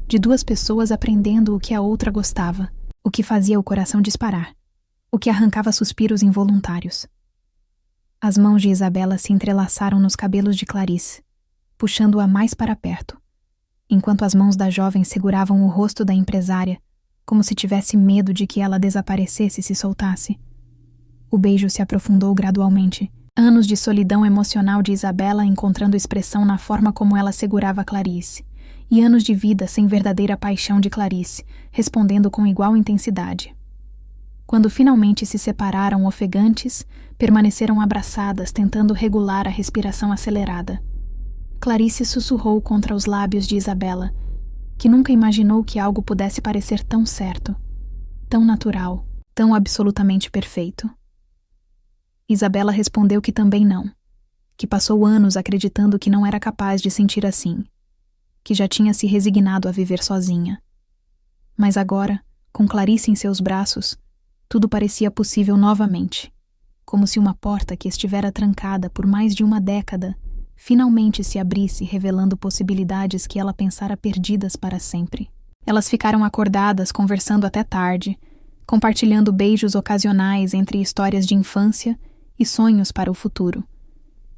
de duas pessoas aprendendo o que a outra gostava, o que fazia o coração disparar, o que arrancava suspiros involuntários. As mãos de Isabela se entrelaçaram nos cabelos de Clarice, puxando-a mais para perto, enquanto as mãos da jovem seguravam o rosto da empresária, como se tivesse medo de que ela desaparecesse se soltasse. O beijo se aprofundou gradualmente, anos de solidão emocional de Isabela encontrando expressão na forma como ela segurava Clarice, e anos de vida sem verdadeira paixão de Clarice, respondendo com igual intensidade. Quando finalmente se separaram ofegantes, permaneceram abraçadas tentando regular a respiração acelerada. Clarice sussurrou contra os lábios de Isabela, que nunca imaginou que algo pudesse parecer tão certo, tão natural, tão absolutamente perfeito. Isabela respondeu que também não, que passou anos acreditando que não era capaz de sentir assim, que já tinha se resignado a viver sozinha. Mas agora, com Clarice em seus braços, tudo parecia possível novamente, como se uma porta que estivera trancada por mais de uma década finalmente se abrisse, revelando possibilidades que ela pensara perdidas para sempre. Elas ficaram acordadas conversando até tarde, compartilhando beijos ocasionais entre histórias de infância e sonhos para o futuro.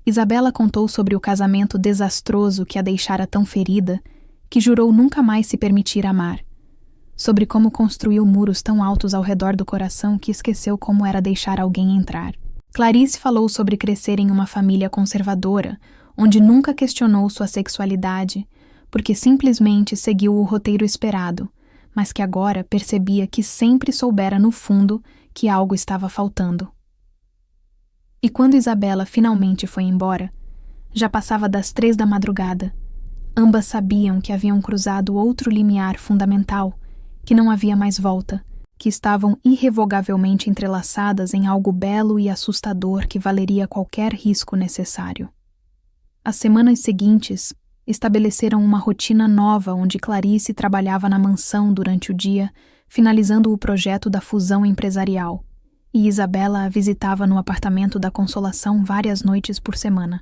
Isabela contou sobre o casamento desastroso que a deixara tão ferida que jurou nunca mais se permitir amar, sobre como construiu muros tão altos ao redor do coração que esqueceu como era deixar alguém entrar. Clarice falou sobre crescer em uma família conservadora, onde nunca questionou sua sexualidade, porque simplesmente seguiu o roteiro esperado, mas que agora percebia que sempre soubera no fundo que algo estava faltando. E quando Isabela finalmente foi embora, já passava das 3 da madrugada. Ambas sabiam que haviam cruzado outro limiar fundamental, que não havia mais volta, que estavam irrevogavelmente entrelaçadas em algo belo e assustador que valeria qualquer risco necessário. As semanas seguintes estabeleceram uma rotina nova onde Clarice trabalhava na mansão durante o dia, finalizando o projeto da fusão empresarial, e Isabela a visitava no apartamento da Consolação várias noites por semana.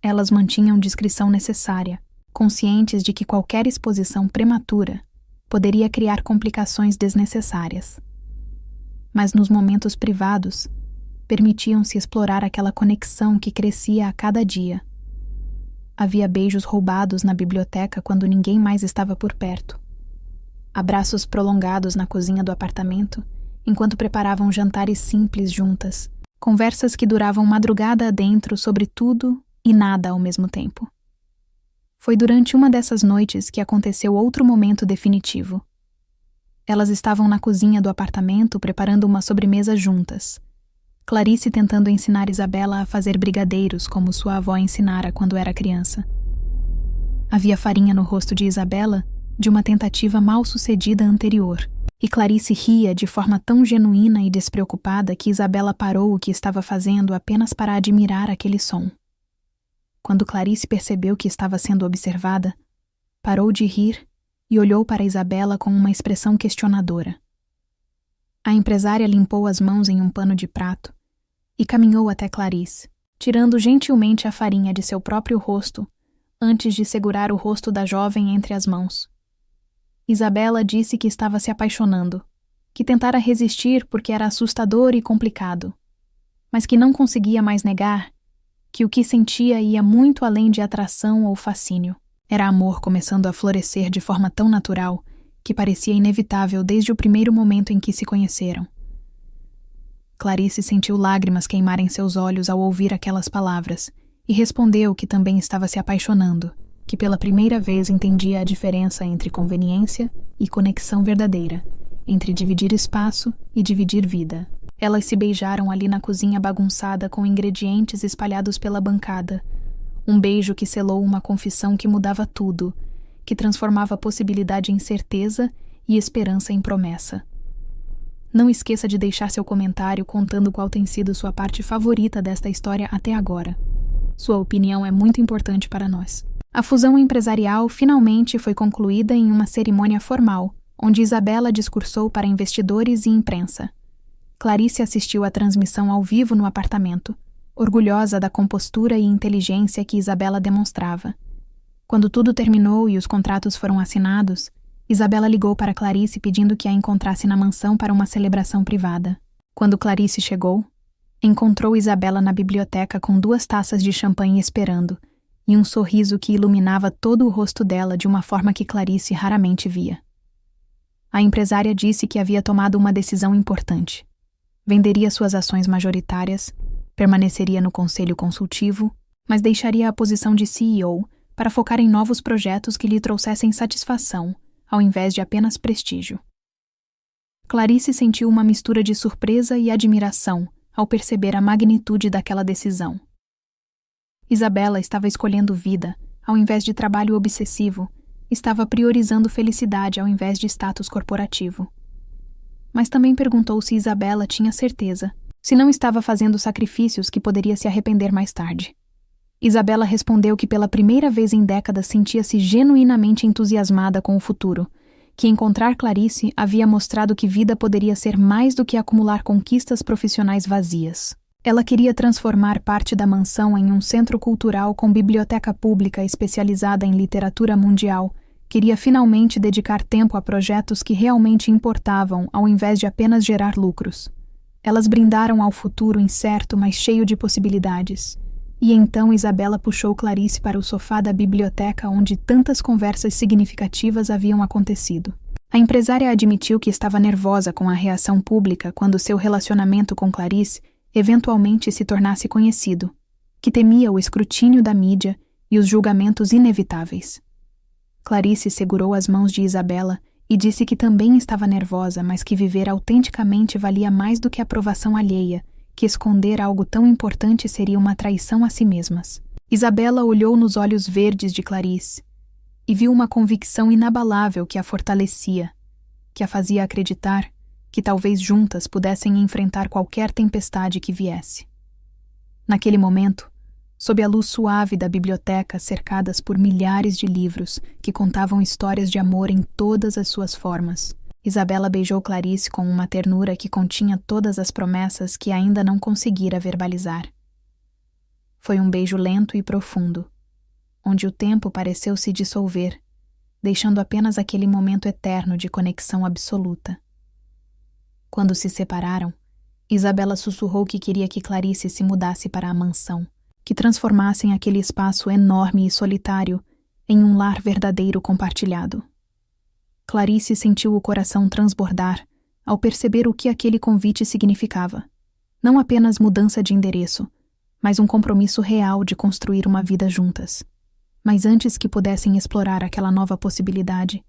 Elas mantinham discrição necessária, conscientes de que qualquer exposição prematura poderia criar complicações desnecessárias. Mas nos momentos privados, permitiam-se explorar aquela conexão que crescia a cada dia. Havia beijos roubados na biblioteca quando ninguém mais estava por perto. Abraços prolongados na cozinha do apartamento, enquanto preparavam jantares simples juntas, conversas que duravam madrugada adentro sobre tudo e nada ao mesmo tempo. Foi durante uma dessas noites que aconteceu outro momento definitivo. Elas estavam na cozinha do apartamento preparando uma sobremesa juntas. Clarice tentando ensinar Isabela a fazer brigadeiros como sua avó ensinara quando era criança. Havia farinha no rosto de Isabela de uma tentativa mal sucedida anterior, e Clarice ria de forma tão genuína e despreocupada que Isabela parou o que estava fazendo apenas para admirar aquele som. Quando Clarice percebeu que estava sendo observada, parou de rir e olhou para Isabela com uma expressão questionadora. A empresária limpou as mãos em um pano de prato e caminhou até Clarice, tirando gentilmente a farinha de seu próprio rosto antes de segurar o rosto da jovem entre as mãos. Isabela disse que estava se apaixonando, que tentara resistir porque era assustador e complicado, mas que não conseguia mais negar que o que sentia ia muito além de atração ou fascínio. Era amor começando a florescer de forma tão natural que parecia inevitável desde o primeiro momento em que se conheceram. Clarice sentiu lágrimas queimarem seus olhos ao ouvir aquelas palavras e respondeu que também estava se apaixonando, que pela primeira vez entendia a diferença entre conveniência e conexão verdadeira, entre dividir espaço e dividir vida. Elas se beijaram ali na cozinha bagunçada com ingredientes espalhados pela bancada. Um beijo que selou uma confissão que mudava tudo, que transformava a possibilidade em certeza e esperança em promessa. Não esqueça de deixar seu comentário contando qual tem sido sua parte favorita desta história até agora. Sua opinião é muito importante para nós. A fusão empresarial finalmente foi concluída em uma cerimônia formal, onde Isabela discursou para investidores e imprensa. Clarice assistiu à transmissão ao vivo no apartamento, orgulhosa da compostura e inteligência que Isabela demonstrava. Quando tudo terminou e os contratos foram assinados, Isabela ligou para Clarice pedindo que a encontrasse na mansão para uma celebração privada. Quando Clarice chegou, encontrou Isabela na biblioteca com 2 taças de champanhe esperando, e um sorriso que iluminava todo o rosto dela de uma forma que Clarice raramente via. A empresária disse que havia tomado uma decisão importante. Venderia suas ações majoritárias, permaneceria no conselho consultivo, mas deixaria a posição de CEO para focar em novos projetos que lhe trouxessem satisfação, ao invés de apenas prestígio. Clarice sentiu uma mistura de surpresa e admiração ao perceber a magnitude daquela decisão. Isabela estava escolhendo vida, ao invés de trabalho obsessivo, estava priorizando felicidade ao invés de status corporativo. Mas também perguntou se Isabela tinha certeza, se não estava fazendo sacrifícios que poderia se arrepender mais tarde. Isabela respondeu que pela primeira vez em décadas sentia-se genuinamente entusiasmada com o futuro, que encontrar Clarice havia mostrado que vida poderia ser mais do que acumular conquistas profissionais vazias. Ela queria transformar parte da mansão em um centro cultural com biblioteca pública especializada em literatura mundial. Queria finalmente dedicar tempo a projetos que realmente importavam, ao invés de apenas gerar lucros. Elas brindaram ao futuro incerto, mas cheio de possibilidades. E então Isabela puxou Clarice para o sofá da biblioteca onde tantas conversas significativas haviam acontecido. A empresária admitiu que estava nervosa com a reação pública quando seu relacionamento com Clarice eventualmente se tornasse conhecido, que temia o escrutínio da mídia e os julgamentos inevitáveis. Clarice segurou as mãos de Isabela e disse que também estava nervosa, mas que viver autenticamente valia mais do que a aprovação alheia, que esconder algo tão importante seria uma traição a si mesmas. Isabela olhou nos olhos verdes de Clarice e viu uma convicção inabalável que a fortalecia, que a fazia acreditar que talvez juntas pudessem enfrentar qualquer tempestade que viesse. Naquele momento, sob a luz suave da biblioteca, cercadas por milhares de livros que contavam histórias de amor em todas as suas formas, Isabela beijou Clarice com uma ternura que continha todas as promessas que ainda não conseguira verbalizar. Foi um beijo lento e profundo, onde o tempo pareceu se dissolver, deixando apenas aquele momento eterno de conexão absoluta. Quando se separaram, Isabela sussurrou que queria que Clarice se mudasse para a mansão, que transformassem aquele espaço enorme e solitário em um lar verdadeiro compartilhado. Clarice sentiu o coração transbordar ao perceber o que aquele convite significava. Não apenas mudança de endereço, mas um compromisso real de construir uma vida juntas. Mas antes que pudessem explorar aquela nova possibilidade,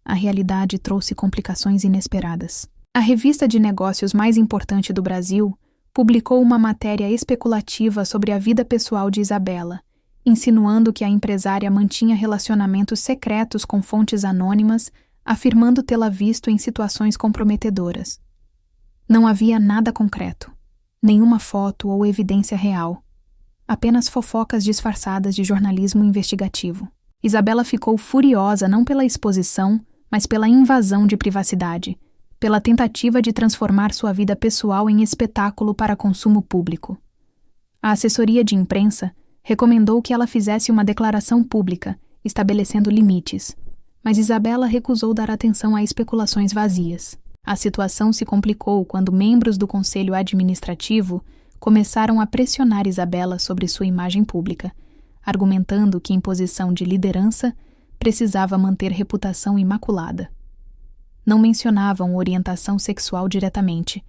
a realidade trouxe complicações inesperadas. A revista de negócios mais importante do Brasil publicou uma matéria especulativa sobre a vida pessoal de Isabela, insinuando que a empresária mantinha relacionamentos secretos com fontes anônimas, afirmando tê-la visto em situações comprometedoras. Não havia nada concreto, nenhuma foto ou evidência real, apenas fofocas disfarçadas de jornalismo investigativo. Isabela ficou furiosa não pela exposição, mas pela invasão de privacidade, pela tentativa de transformar sua vida pessoal em espetáculo para consumo público. A assessoria de imprensa recomendou que ela fizesse uma declaração pública, estabelecendo limites, mas Isabela recusou dar atenção a especulações vazias. A situação se complicou quando membros do Conselho Administrativo começaram a pressionar Isabela sobre sua imagem pública, argumentando que em posição de liderança precisava manter reputação imaculada. Não mencionavam orientação sexual diretamente,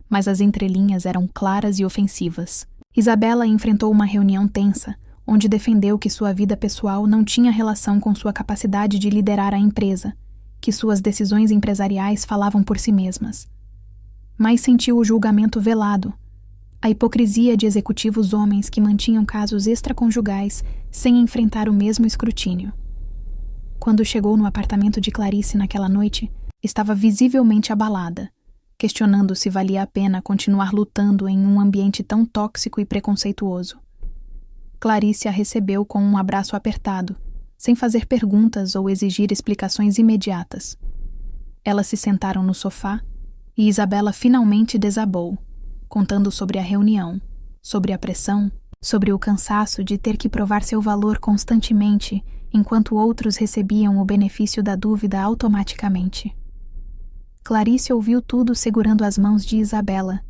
mas as entrelinhas eram claras e ofensivas. Isabela enfrentou uma reunião tensa, onde defendeu que sua vida pessoal não tinha relação com sua capacidade de liderar a empresa, que suas decisões empresariais falavam por si mesmas. Mas sentiu o julgamento velado, a hipocrisia de executivos homens que mantinham casos extraconjugais sem enfrentar o mesmo escrutínio. Quando chegou no apartamento de Clarice naquela noite, estava visivelmente abalada, questionando se valia a pena continuar lutando em um ambiente tão tóxico e preconceituoso. Clarice a recebeu com um abraço apertado, sem fazer perguntas ou exigir explicações imediatas. Elas se sentaram no sofá e Isabela finalmente desabou, contando sobre a reunião, sobre a pressão, sobre o cansaço de ter que provar seu valor constantemente, enquanto outros recebiam o benefício da dúvida automaticamente. Clarice ouviu tudo segurando as mãos de Isabela,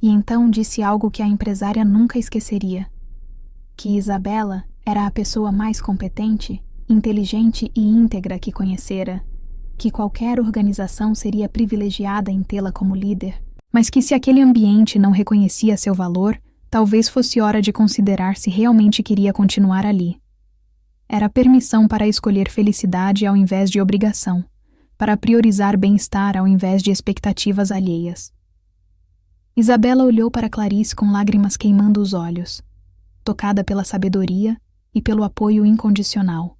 e então disse algo que a empresária nunca esqueceria: que Isabela era a pessoa mais competente, inteligente e íntegra que conhecera, que qualquer organização seria privilegiada em tê-la como líder, mas que se aquele ambiente não reconhecia seu valor, talvez fosse hora de considerar se realmente queria continuar ali. Era permissão para escolher felicidade ao invés de obrigação, para priorizar bem-estar ao invés de expectativas alheias. Isabela olhou para Clarice com lágrimas queimando os olhos, tocada pela sabedoria e pelo apoio incondicional.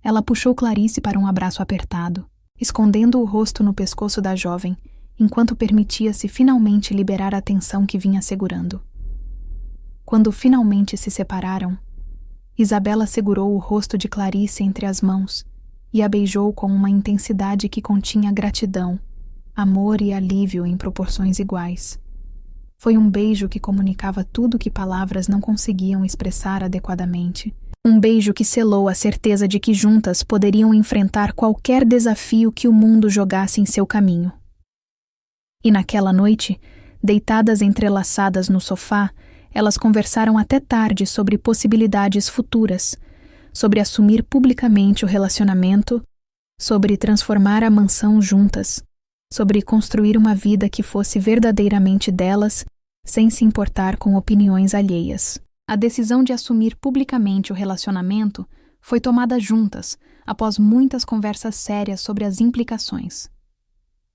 Ela puxou Clarice para um abraço apertado, escondendo o rosto no pescoço da jovem, enquanto permitia-se finalmente liberar a tensão que vinha segurando. Quando finalmente se separaram, Isabela segurou o rosto de Clarice entre as mãos e a beijou com uma intensidade que continha gratidão, amor e alívio em proporções iguais. Foi um beijo que comunicava tudo que palavras não conseguiam expressar adequadamente. Um beijo que selou a certeza de que juntas poderiam enfrentar qualquer desafio que o mundo jogasse em seu caminho. E naquela noite, deitadas entrelaçadas no sofá, elas conversaram até tarde sobre possibilidades futuras, sobre assumir publicamente o relacionamento, sobre transformar a mansão juntas, sobre construir uma vida que fosse verdadeiramente delas, sem se importar com opiniões alheias. A decisão de assumir publicamente o relacionamento foi tomada juntas, após muitas conversas sérias sobre as implicações.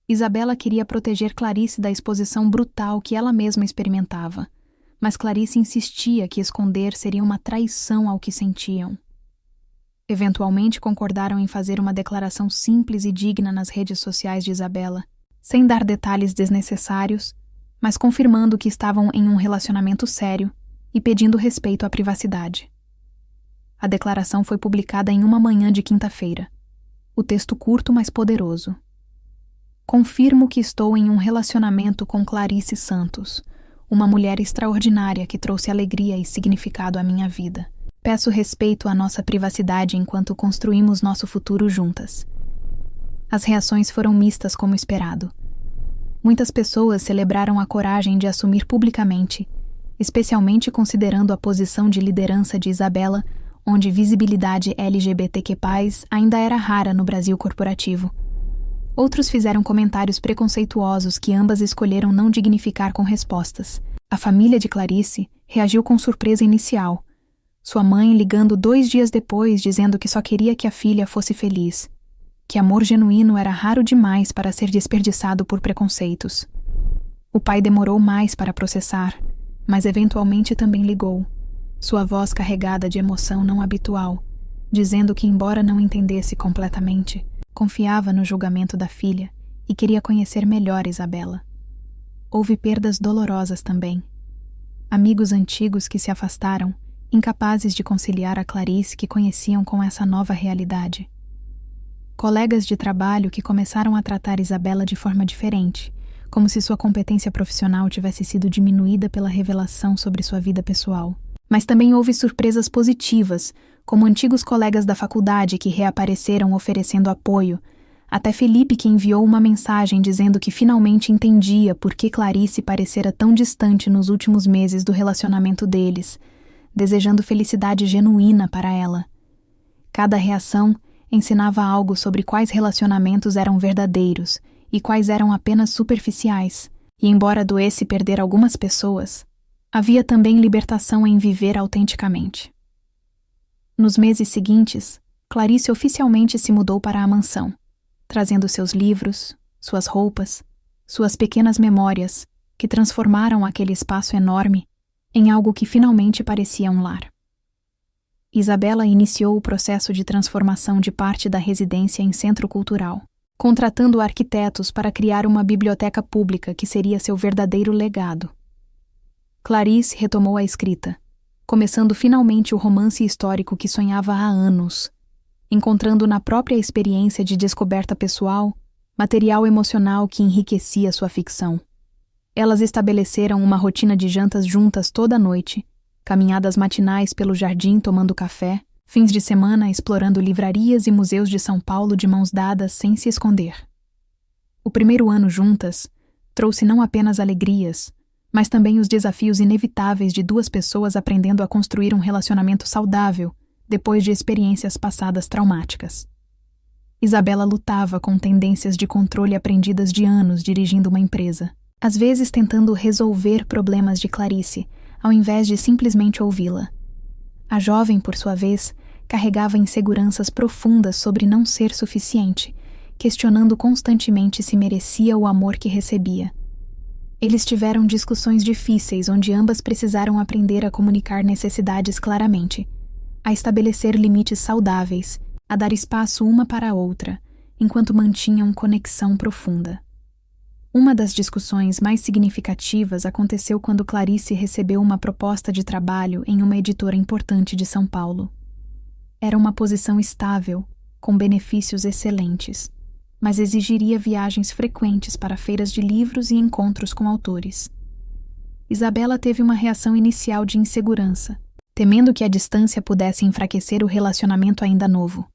Isabela queria proteger Clarice da exposição brutal que ela mesma experimentava, mas Clarice insistia que esconder seria uma traição ao que sentiam. Eventualmente concordaram em fazer uma declaração simples e digna nas redes sociais de Isabela, sem dar detalhes desnecessários, mas confirmando que estavam em um relacionamento sério e pedindo respeito à privacidade. A declaração foi publicada em uma manhã de quinta-feira. O texto curto, mas poderoso. Confirmo que estou em um relacionamento com Clarice Santos, uma mulher extraordinária que trouxe alegria e significado à minha vida. Peço respeito à nossa privacidade enquanto construímos nosso futuro juntas. As reações foram mistas como esperado. Muitas pessoas celebraram a coragem de assumir publicamente, especialmente considerando a posição de liderança de Isabela, onde visibilidade LGBTQ+ ainda era rara no Brasil corporativo. Outros fizeram comentários preconceituosos que ambas escolheram não dignificar com respostas. A família de Clarice reagiu com surpresa inicial, sua mãe ligando 2 dias depois dizendo que só queria que a filha fosse feliz, que amor genuíno era raro demais para ser desperdiçado por preconceitos. O pai demorou mais para processar, mas eventualmente também ligou, sua voz carregada de emoção não habitual, dizendo que, embora não entendesse completamente, confiava no julgamento da filha e queria conhecer melhor Isabela. Houve perdas dolorosas também. Amigos antigos que se afastaram incapazes de conciliar a Clarice que conheciam com essa nova realidade. Colegas de trabalho que começaram a tratar Isabela de forma diferente, como se sua competência profissional tivesse sido diminuída pela revelação sobre sua vida pessoal. Mas também houve surpresas positivas, como antigos colegas da faculdade que reapareceram oferecendo apoio, até Felipe que enviou uma mensagem dizendo que finalmente entendia por que Clarice parecera tão distante nos últimos meses do relacionamento deles, desejando felicidade genuína para ela. Cada reação ensinava algo sobre quais relacionamentos eram verdadeiros e quais eram apenas superficiais, e embora doesse perder algumas pessoas, havia também libertação em viver autenticamente. Nos meses seguintes, Clarice oficialmente se mudou para a mansão, trazendo seus livros, suas roupas, suas pequenas memórias, que transformaram aquele espaço enorme em algo que finalmente parecia um lar. Isabela iniciou o processo de transformação de parte da residência em centro cultural, contratando arquitetos para criar uma biblioteca pública que seria seu verdadeiro legado. Clarice retomou a escrita, começando finalmente o romance histórico que sonhava há anos, encontrando na própria experiência de descoberta pessoal material emocional que enriquecia sua ficção. Elas estabeleceram uma rotina de jantas juntas toda noite, caminhadas matinais pelo jardim tomando café, fins de semana explorando livrarias e museus de São Paulo de mãos dadas sem se esconder. O primeiro ano juntas trouxe não apenas alegrias, mas também os desafios inevitáveis de duas pessoas aprendendo a construir um relacionamento saudável depois de experiências passadas traumáticas. Isabela lutava com tendências de controle aprendidas de anos dirigindo uma empresa, às vezes tentando resolver problemas de Clarice, ao invés de simplesmente ouvi-la. A jovem, por sua vez, carregava inseguranças profundas sobre não ser suficiente, questionando constantemente se merecia o amor que recebia. Eles tiveram discussões difíceis onde ambas precisaram aprender a comunicar necessidades claramente, a estabelecer limites saudáveis, a dar espaço uma para a outra, enquanto mantinham conexão profunda. Uma das discussões mais significativas aconteceu quando Clarice recebeu uma proposta de trabalho em uma editora importante de São Paulo. Era uma posição estável, com benefícios excelentes, mas exigiria viagens frequentes para feiras de livros e encontros com autores. Isabela teve uma reação inicial de insegurança, temendo que a distância pudesse enfraquecer o relacionamento ainda novo.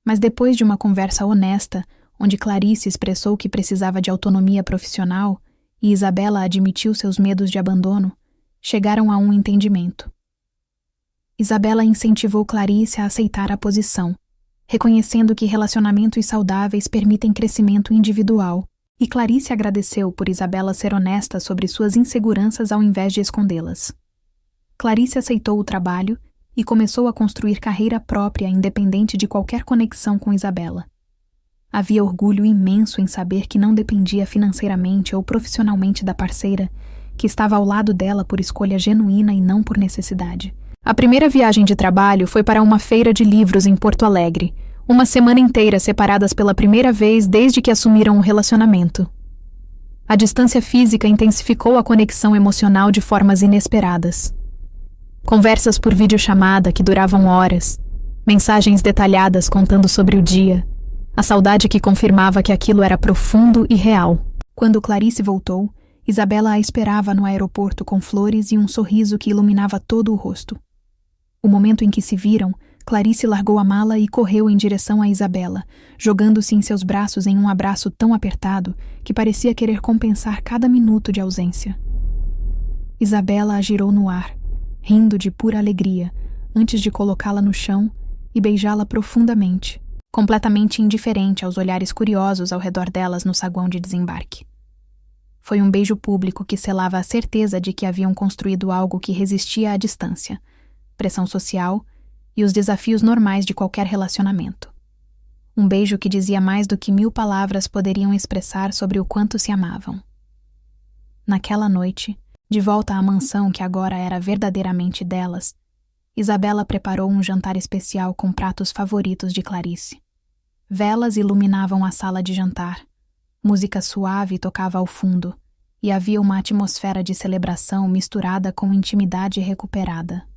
Mas depois de uma conversa honesta, onde Clarice expressou que precisava de autonomia profissional e Isabela admitiu seus medos de abandono, chegaram a um entendimento. Isabela incentivou Clarice a aceitar a posição, reconhecendo que relacionamentos saudáveis permitem crescimento individual, e Clarice agradeceu por Isabela ser honesta sobre suas inseguranças ao invés de escondê-las. Clarice aceitou o trabalho e começou a construir carreira própria independente de qualquer conexão com Isabela. Havia orgulho imenso em saber que não dependia financeiramente ou profissionalmente da parceira, que estava ao lado dela por escolha genuína e não por necessidade. A primeira viagem de trabalho foi para uma feira de livros em Porto Alegre, uma semana inteira separadas pela primeira vez desde que assumiram o relacionamento. A distância física intensificou a conexão emocional de formas inesperadas. Conversas por videochamada que duravam horas, mensagens detalhadas contando sobre o dia, a saudade que confirmava que aquilo era profundo e real. Quando Clarice voltou, Isabela a esperava no aeroporto com flores e um sorriso que iluminava todo o rosto. O momento em que se viram, Clarice largou a mala e correu em direção a Isabela, jogando-se em seus braços em um abraço tão apertado que parecia querer compensar cada minuto de ausência. Isabela a girou no ar, rindo de pura alegria, antes de colocá-la no chão e beijá-la profundamente, completamente indiferente aos olhares curiosos ao redor delas no saguão de desembarque. Foi um beijo público que selava a certeza de que haviam construído algo que resistia à distância, pressão social e os desafios normais de qualquer relacionamento. Um beijo que dizia mais do que 1000 palavras poderiam expressar sobre o quanto se amavam. Naquela noite, de volta à mansão que agora era verdadeiramente delas, Isabela preparou um jantar especial com pratos favoritos de Clarice. Velas iluminavam a sala de jantar, música suave tocava ao fundo, e havia uma atmosfera de celebração misturada com intimidade recuperada.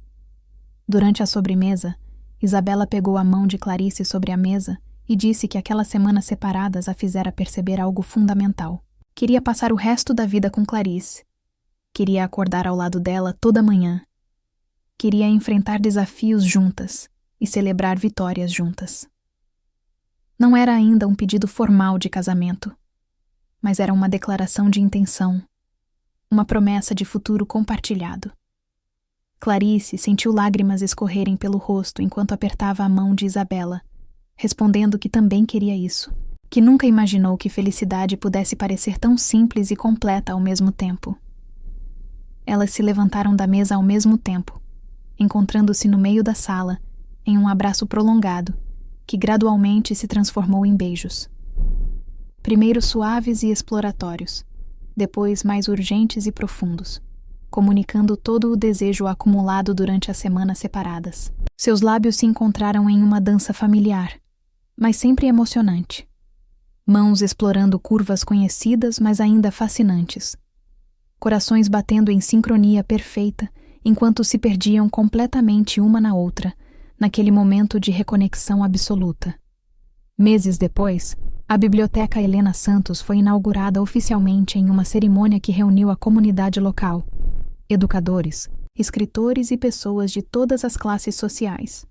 Durante a sobremesa, Isabela pegou a mão de Clarice sobre a mesa e disse que aquelas semanas separadas a fizera perceber algo fundamental. Queria passar o resto da vida com Clarice. Queria acordar ao lado dela toda manhã. Queria enfrentar desafios juntas e celebrar vitórias juntas. Não era ainda um pedido formal de casamento, mas era uma declaração de intenção, uma promessa de futuro compartilhado. Clarice sentiu lágrimas escorrerem pelo rosto enquanto apertava a mão de Isabela, respondendo que também queria isso, que nunca imaginou que felicidade pudesse parecer tão simples e completa ao mesmo tempo. Elas se levantaram da mesa ao mesmo tempo, encontrando-se no meio da sala, em um abraço prolongado, que gradualmente se transformou em beijos. Primeiro suaves e exploratórios, depois mais urgentes e profundos, comunicando todo o desejo acumulado durante as semanas separadas. Seus lábios se encontraram em uma dança familiar, mas sempre emocionante. Mãos explorando curvas conhecidas, mas ainda fascinantes. Corações batendo em sincronia perfeita, enquanto se perdiam completamente uma na outra, naquele momento de reconexão absoluta. Meses depois, a Biblioteca Helena Santos foi inaugurada oficialmente em uma cerimônia que reuniu a comunidade local, educadores, escritores e pessoas de todas as classes sociais.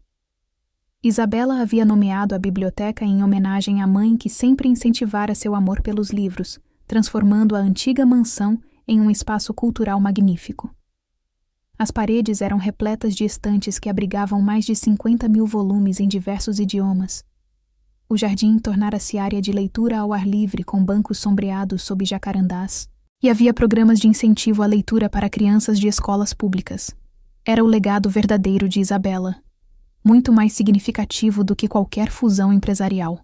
Isabela havia nomeado a biblioteca em homenagem à mãe que sempre incentivara seu amor pelos livros, transformando a antiga mansão em um espaço cultural magnífico. As paredes eram repletas de estantes que abrigavam mais de 50.000 volumes em diversos idiomas. O jardim tornara-se área de leitura ao ar livre com bancos sombreados sob jacarandás, e havia programas de incentivo à leitura para crianças de escolas públicas. Era o legado verdadeiro de Isabela, muito mais significativo do que qualquer fusão empresarial.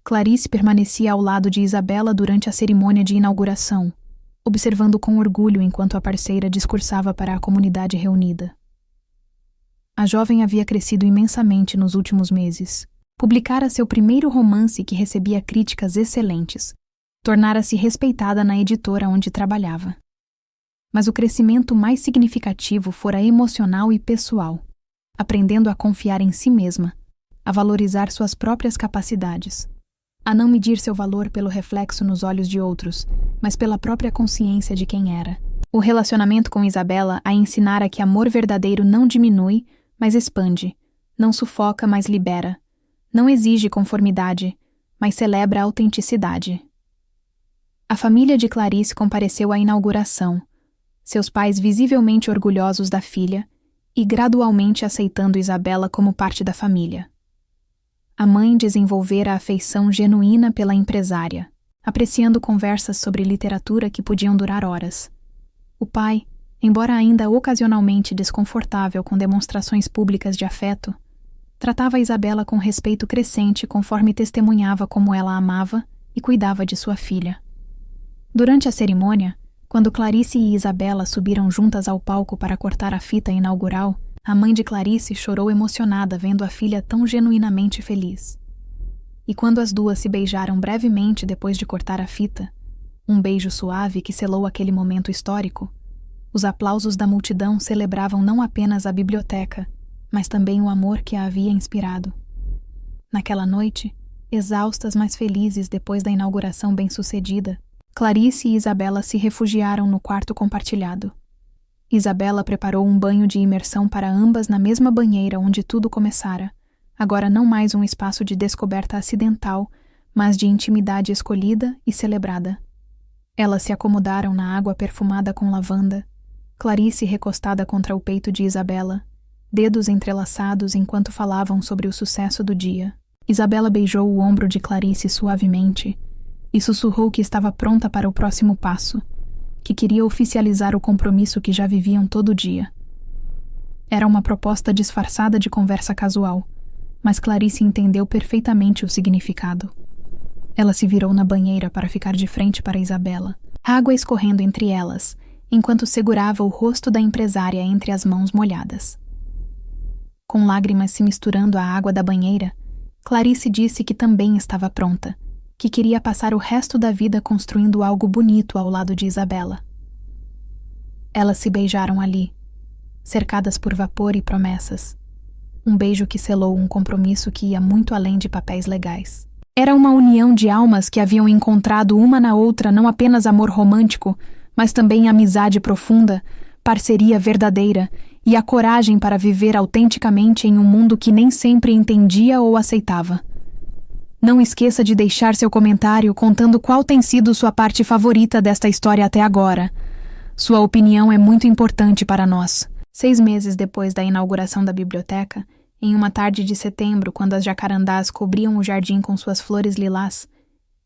Clarice permanecia ao lado de Isabela durante a cerimônia de inauguração, observando com orgulho enquanto a parceira discursava para a comunidade reunida. A jovem havia crescido imensamente nos últimos meses. Publicara seu primeiro romance que recebia críticas excelentes. Tornara-se respeitada na editora onde trabalhava. Mas o crescimento mais significativo fora emocional e pessoal, aprendendo a confiar em si mesma, a valorizar suas próprias capacidades, a não medir seu valor pelo reflexo nos olhos de outros, mas pela própria consciência de quem era. O relacionamento com Isabela a ensinara que amor verdadeiro não diminui, mas expande, não sufoca, mas libera, não exige conformidade, mas celebra a autenticidade. A família de Clarice compareceu à inauguração, seus pais visivelmente orgulhosos da filha e gradualmente aceitando Isabela como parte da família. A mãe desenvolvera a afeição genuína pela empresária, apreciando conversas sobre literatura que podiam durar horas. O pai, embora ainda ocasionalmente desconfortável com demonstrações públicas de afeto, tratava Isabela com respeito crescente conforme testemunhava como ela a amava e cuidava de sua filha. Durante a cerimônia, quando Clarice e Isabela subiram juntas ao palco para cortar a fita inaugural, a mãe de Clarice chorou emocionada vendo a filha tão genuinamente feliz. E quando as duas se beijaram brevemente depois de cortar a fita, um beijo suave que selou aquele momento histórico, os aplausos da multidão celebravam não apenas a biblioteca, mas também o amor que a havia inspirado. Naquela noite, exaustas mas felizes depois da inauguração bem-sucedida, Clarice e Isabela se refugiaram no quarto compartilhado. Isabela preparou um banho de imersão para ambas na mesma banheira onde tudo começara, agora não mais um espaço de descoberta acidental, mas de intimidade escolhida e celebrada. Elas se acomodaram na água perfumada com lavanda, Clarice recostada contra o peito de Isabela, dedos entrelaçados enquanto falavam sobre o sucesso do dia. Isabela beijou o ombro de Clarice suavemente e sussurrou que estava pronta para o próximo passo, que queria oficializar o compromisso que já viviam todo dia. Era uma proposta disfarçada de conversa casual, mas Clarice entendeu perfeitamente o significado. Ela se virou na banheira para ficar de frente para Isabela, água escorrendo entre elas, enquanto segurava o rosto da empresária entre as mãos molhadas. Com lágrimas se misturando à água da banheira, Clarice disse que também estava pronta, que queria passar o resto da vida construindo algo bonito ao lado de Isabela. Elas se beijaram ali, cercadas por vapor e promessas. Um beijo que selou um compromisso que ia muito além de papéis legais. Era uma união de almas que haviam encontrado uma na outra não apenas amor romântico, mas também amizade profunda, parceria verdadeira e a coragem para viver autenticamente em um mundo que nem sempre entendia ou aceitava. Não esqueça de deixar seu comentário contando qual tem sido sua parte favorita desta história até agora. Sua opinião é muito importante para nós. 6 meses depois da inauguração da biblioteca, em uma tarde de setembro, quando as jacarandás cobriam o jardim com suas flores lilás,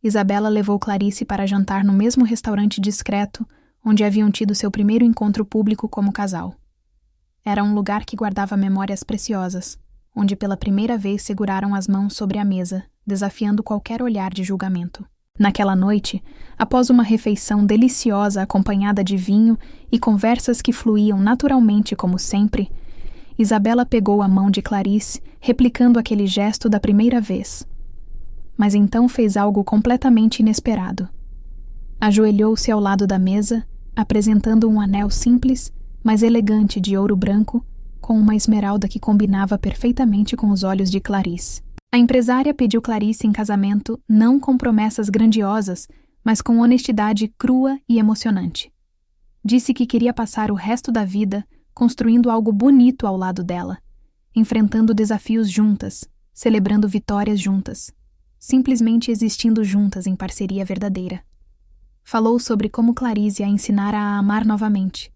Isabela levou Clarice para jantar no mesmo restaurante discreto onde haviam tido seu primeiro encontro público como casal. Era um lugar que guardava memórias preciosas, onde pela primeira vez seguraram as mãos sobre a mesa, desafiando qualquer olhar de julgamento. Naquela noite, após uma refeição deliciosa acompanhada de vinho e conversas que fluíam naturalmente como sempre, Isabela pegou a mão de Clarice, replicando aquele gesto da primeira vez. Mas então fez algo completamente inesperado. Ajoelhou-se ao lado da mesa, apresentando um anel simples, mas elegante de ouro branco, com uma esmeralda que combinava perfeitamente com os olhos de Clarice. A empresária pediu Clarice em casamento não com promessas grandiosas, mas com honestidade crua e emocionante. Disse que queria passar o resto da vida construindo algo bonito ao lado dela, enfrentando desafios juntas, celebrando vitórias juntas, simplesmente existindo juntas em parceria verdadeira. Falou sobre como Clarice a ensinara a amar novamente,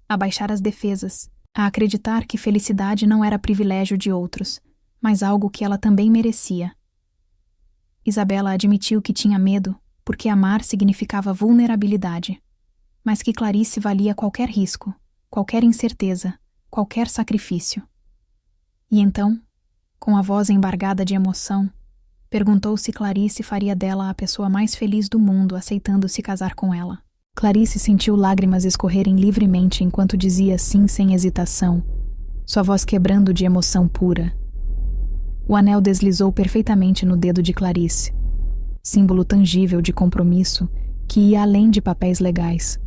a baixar as defesas, a acreditar que felicidade não era privilégio de outros, mas algo que ela também merecia. Isabela admitiu que tinha medo, porque amar significava vulnerabilidade, mas que Clarice valia qualquer risco, qualquer incerteza, qualquer sacrifício. E então, com a voz embargada de emoção, perguntou se Clarice faria dela a pessoa mais feliz do mundo aceitando se casar com ela. Clarice sentiu lágrimas escorrerem livremente enquanto dizia sim sem hesitação, sua voz quebrando de emoção pura. O anel deslizou perfeitamente no dedo de Clarice, símbolo tangível de compromisso que ia além de papéis legais.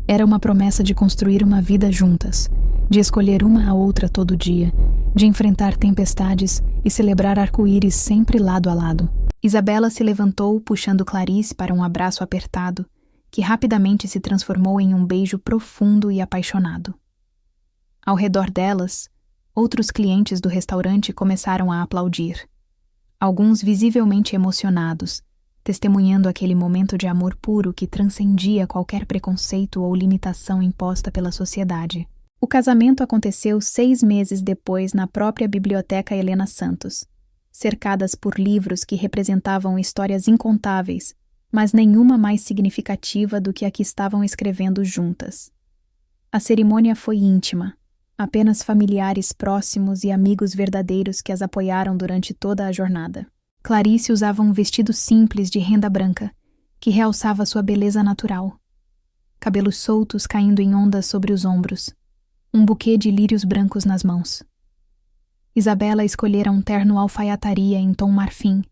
Era uma promessa de construir uma vida juntas, de escolher uma a outra todo dia, de enfrentar tempestades e celebrar arco-íris sempre lado a lado. Isabela se levantou, puxando Clarice para um abraço apertado, que rapidamente se transformou em um beijo profundo e apaixonado. Ao redor delas, outros clientes do restaurante começaram a aplaudir, alguns visivelmente emocionados, testemunhando aquele momento de amor puro que transcendia qualquer preconceito ou limitação imposta pela sociedade. O casamento aconteceu 6 meses depois na própria Biblioteca Helena Santos, cercadas por livros que representavam histórias incontáveis, mas nenhuma mais significativa do que a que estavam escrevendo juntas. A cerimônia foi íntima, apenas familiares próximos e amigos verdadeiros que as apoiaram durante toda a jornada. Clarice usava um vestido simples de renda branca, que realçava sua beleza natural. Cabelos soltos caindo em ondas sobre os ombros, um buquê de lírios brancos nas mãos. Isabela escolhera um terno alfaiataria em tom marfim,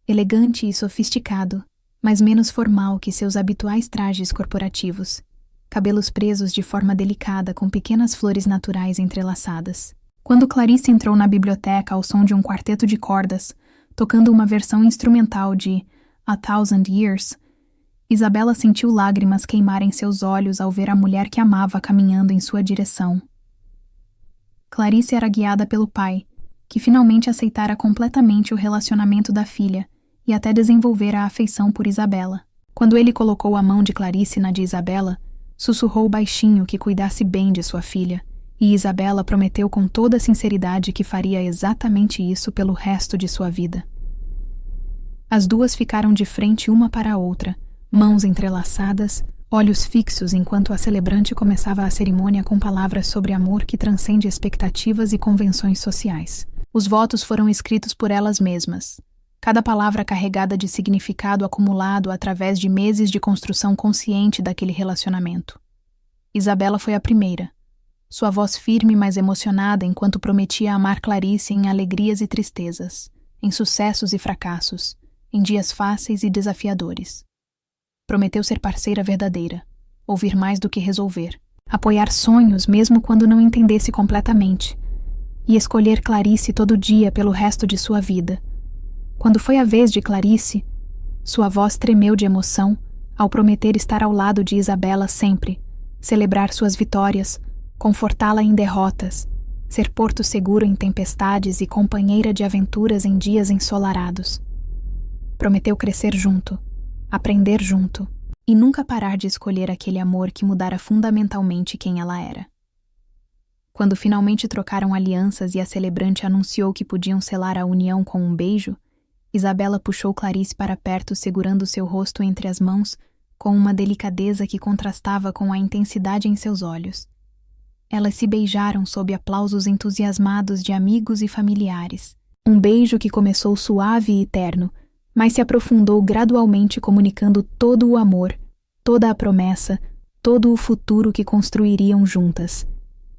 elegante e sofisticado, mas menos formal que seus habituais trajes corporativos, cabelos presos de forma delicada com pequenas flores naturais entrelaçadas. Quando Clarice entrou na biblioteca ao som de um quarteto de cordas, tocando uma versão instrumental de A Thousand Years, Isabela sentiu lágrimas queimarem seus olhos ao ver a mulher que amava caminhando em sua direção. Clarice era guiada pelo pai, que finalmente aceitara completamente o relacionamento da filha e até desenvolvera a afeição por Isabela. Quando ele colocou a mão de Clarice na de Isabela, sussurrou baixinho que cuidasse bem de sua filha, e Isabela prometeu com toda sinceridade que faria exatamente isso pelo resto de sua vida. As duas ficaram de frente uma para a outra, mãos entrelaçadas, olhos fixos enquanto a celebrante começava a cerimônia com palavras sobre amor que transcende expectativas e convenções sociais. Os votos foram escritos por elas mesmas, cada palavra carregada de significado acumulado através de meses de construção consciente daquele relacionamento. Isabela foi a primeira, sua voz firme mas emocionada enquanto prometia amar Clarice em alegrias e tristezas, em sucessos e fracassos, em dias fáceis e desafiadores. Prometeu ser parceira verdadeira, ouvir mais do que resolver, apoiar sonhos mesmo quando não entendesse completamente, e escolher Clarice todo dia pelo resto de sua vida. Quando foi a vez de Clarice, sua voz tremeu de emoção ao prometer estar ao lado de Isabela sempre, celebrar suas vitórias, confortá-la em derrotas, ser porto seguro em tempestades e companheira de aventuras em dias ensolarados. Prometeu crescer junto, aprender junto e nunca parar de escolher aquele amor que mudara fundamentalmente quem ela era. Quando finalmente trocaram alianças e a celebrante anunciou que podiam selar a união com um beijo, Isabela puxou Clarice para perto, segurando seu rosto entre as mãos, com uma delicadeza que contrastava com a intensidade em seus olhos. Elas se beijaram sob aplausos entusiasmados de amigos e familiares. Um beijo que começou suave e terno, mas se aprofundou gradualmente, comunicando todo o amor, toda a promessa, todo o futuro que construiriam juntas.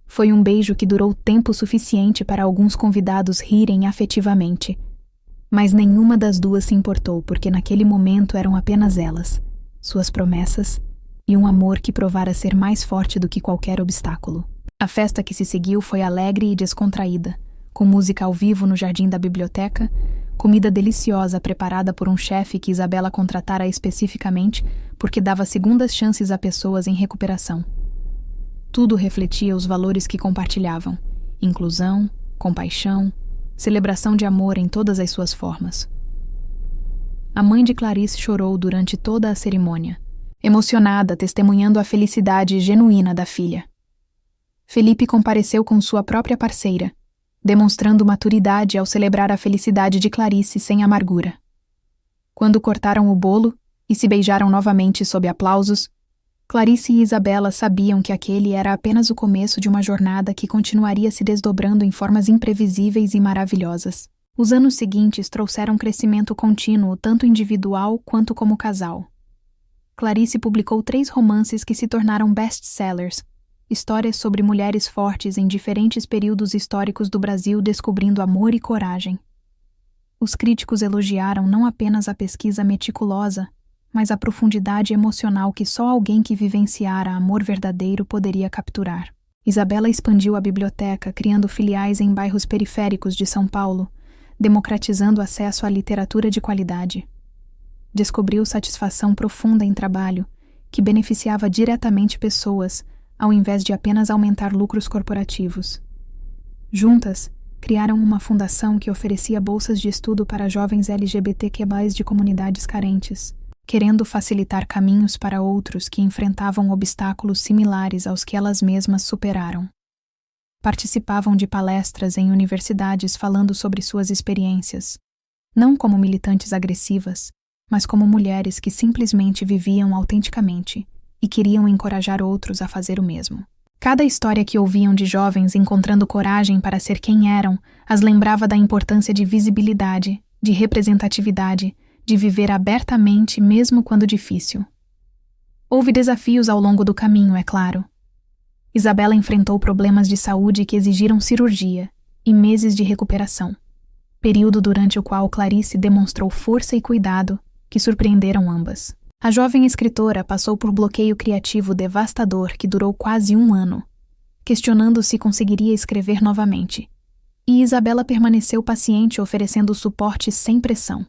Foi um beijo que durou tempo suficiente para alguns convidados rirem afetivamente. Mas nenhuma das duas se importou, porque naquele momento eram apenas elas, suas promessas e um amor que provara ser mais forte do que qualquer obstáculo. A festa que se seguiu foi alegre e descontraída, com música ao vivo no jardim da biblioteca, comida deliciosa preparada por um chefe que Isabela contratara especificamente porque dava segundas chances a pessoas em recuperação. Tudo refletia os valores que compartilhavam: inclusão, compaixão, celebração de amor em todas as suas formas. A mãe de Clarice chorou durante toda a cerimônia, emocionada, testemunhando a felicidade genuína da filha. Felipe compareceu com sua própria parceira, demonstrando maturidade ao celebrar a felicidade de Clarice sem amargura. Quando cortaram o bolo e se beijaram novamente sob aplausos, Clarice e Isabela sabiam que aquele era apenas o começo de uma jornada que continuaria se desdobrando em formas imprevisíveis e maravilhosas. Os anos seguintes trouxeram crescimento contínuo, tanto individual quanto como casal. Clarice publicou 3 romances que se tornaram best-sellers, histórias sobre mulheres fortes em diferentes períodos históricos do Brasil descobrindo amor e coragem. Os críticos elogiaram não apenas a pesquisa meticulosa, mas a profundidade emocional que só alguém que vivenciara amor verdadeiro poderia capturar. Isabela expandiu a biblioteca, criando filiais em bairros periféricos de São Paulo, democratizando o acesso à literatura de qualidade. Descobriu satisfação profunda em trabalho, que beneficiava diretamente pessoas, ao invés de apenas aumentar lucros corporativos. Juntas, criaram uma fundação que oferecia bolsas de estudo para jovens LGBTQ+ de comunidades carentes, querendo facilitar caminhos para outros que enfrentavam obstáculos similares aos que elas mesmas superaram. Participavam de palestras em universidades falando sobre suas experiências, não como militantes agressivas, mas como mulheres que simplesmente viviam autenticamente e queriam encorajar outros a fazer o mesmo. Cada história que ouviam de jovens encontrando coragem para ser quem eram as lembrava da importância de visibilidade, de representatividade, de viver abertamente mesmo quando difícil. Houve desafios ao longo do caminho, é claro. Isabela enfrentou problemas de saúde que exigiram cirurgia e meses de recuperação, período durante o qual Clarice demonstrou força e cuidado que surpreenderam ambas. A jovem escritora passou por bloqueio criativo devastador que durou quase 1 ano, questionando se conseguiria escrever novamente, e Isabela permaneceu paciente, oferecendo suporte sem pressão.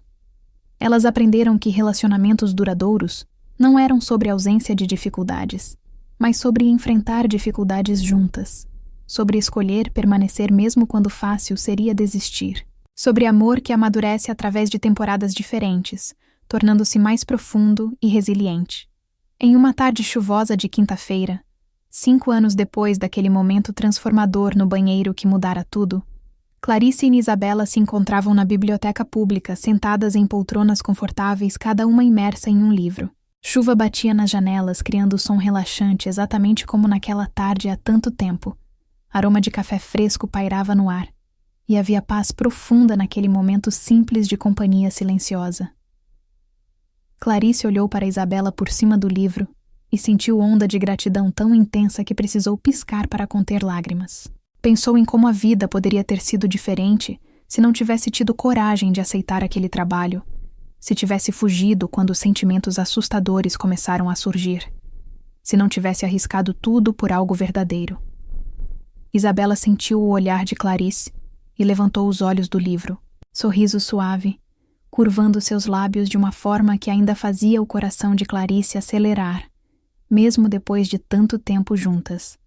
Elas aprenderam que relacionamentos duradouros não eram sobre ausência de dificuldades, mas sobre enfrentar dificuldades juntas, sobre escolher permanecer mesmo quando fácil seria desistir, sobre amor que amadurece através de temporadas diferentes, tornando-se mais profundo e resiliente. Em uma tarde chuvosa de quinta-feira, 5 anos depois daquele momento transformador no banheiro que mudara tudo, Clarice e Isabela se encontravam na biblioteca pública, sentadas em poltronas confortáveis, cada uma imersa em um livro. Chuva batia nas janelas, criando som relaxante, exatamente como naquela tarde há tanto tempo. Aroma de café fresco pairava no ar, e havia paz profunda naquele momento simples de companhia silenciosa. Clarice olhou para Isabela por cima do livro e sentiu onda de gratidão tão intensa que precisou piscar para conter lágrimas. Pensou em como a vida poderia ter sido diferente se não tivesse tido coragem de aceitar aquele trabalho, se tivesse fugido quando sentimentos assustadores começaram a surgir. se não tivesse arriscado tudo por algo verdadeiro. Isabela sentiu o olhar de Clarice e levantou os olhos do livro, sorriso suave, curvando seus lábios de uma forma que ainda fazia o coração de Clarice acelerar, mesmo depois de tanto tempo juntas.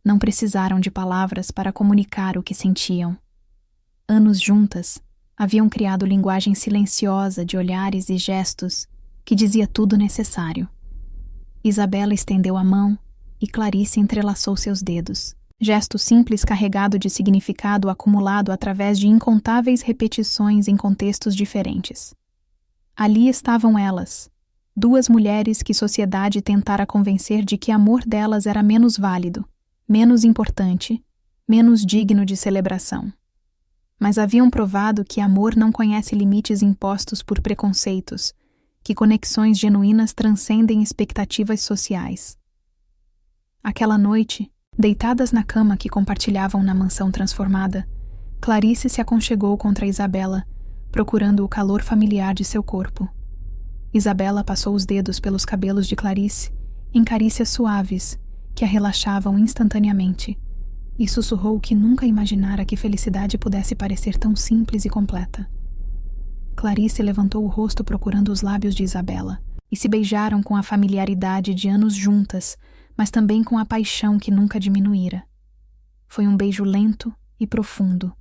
Não precisaram de palavras para comunicar o que sentiam. Anos juntas haviam criado linguagem silenciosa de olhares e gestos que dizia tudo necessário. Isabela estendeu a mão e Clarice entrelaçou seus dedos. Gesto simples carregado de significado acumulado através de incontáveis repetições em contextos diferentes. Ali estavam elas, duas mulheres que sociedade tentara convencer de que amor delas era menos válido, menos importante, menos digno de celebração. Mas haviam provado que amor não conhece limites impostos por preconceitos, que conexões genuínas transcendem expectativas sociais. Aquela noite, deitadas na cama que compartilhavam na mansão transformada, Clarice se aconchegou contra Isabela, procurando o calor familiar de seu corpo. Isabela passou os dedos pelos cabelos de Clarice, em carícias suaves, que a relaxavam instantaneamente, e sussurrou que nunca imaginara que felicidade pudesse parecer tão simples e completa. Clarice levantou o rosto procurando os lábios de Isabela, e se beijaram com a familiaridade de anos juntas, mas também com a paixão que nunca diminuíra. Foi um beijo lento e profundo,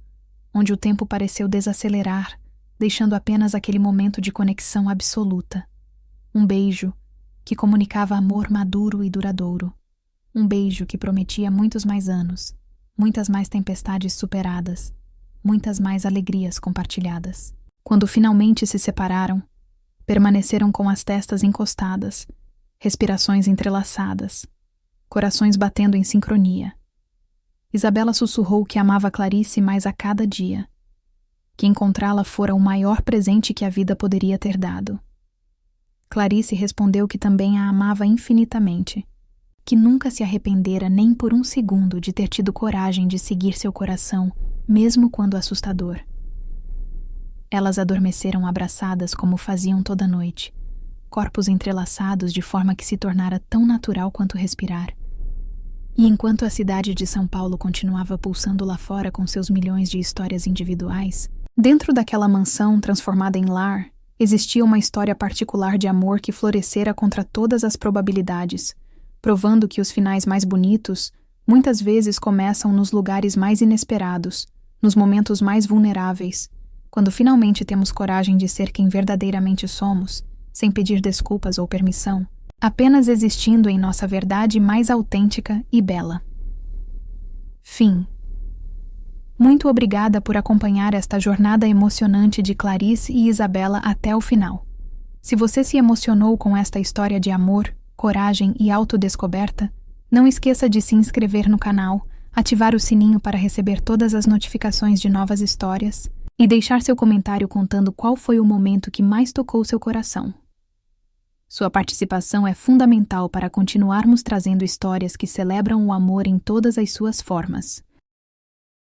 onde o tempo pareceu desacelerar, deixando apenas aquele momento de conexão absoluta. Um beijo que comunicava amor maduro e duradouro. Um beijo que prometia muitos mais anos, muitas mais tempestades superadas, muitas mais alegrias compartilhadas. Quando finalmente se separaram, permaneceram com as testas encostadas, respirações entrelaçadas, corações batendo em sincronia. Isabela sussurrou que amava Clarice mais a cada dia, que encontrá-la fora o maior presente que a vida poderia ter dado. Clarice respondeu que também a amava infinitamente, que nunca se arrependera nem por um segundo de ter tido coragem de seguir seu coração, mesmo quando assustador. Elas adormeceram abraçadas como faziam toda noite, corpos entrelaçados de forma que se tornara tão natural quanto respirar. E enquanto a cidade de São Paulo continuava pulsando lá fora com seus milhões de histórias individuais, dentro daquela mansão transformada em lar, existia uma história particular de amor que florescera contra todas as probabilidades, provando que os finais mais bonitos muitas vezes começam nos lugares mais inesperados, nos momentos mais vulneráveis, quando finalmente temos coragem de ser quem verdadeiramente somos, sem pedir desculpas ou permissão, apenas existindo em nossa verdade mais autêntica e bela. Fim. Muito obrigada por acompanhar esta jornada emocionante de Clarice e Isabela até o final. Se você se emocionou com esta história de amor, coragem e autodescoberta, não esqueça de se inscrever no canal, ativar o sininho para receber todas as notificações de novas histórias e deixar seu comentário contando qual foi o momento que mais tocou seu coração. Sua participação é fundamental para continuarmos trazendo histórias que celebram o amor em todas as suas formas.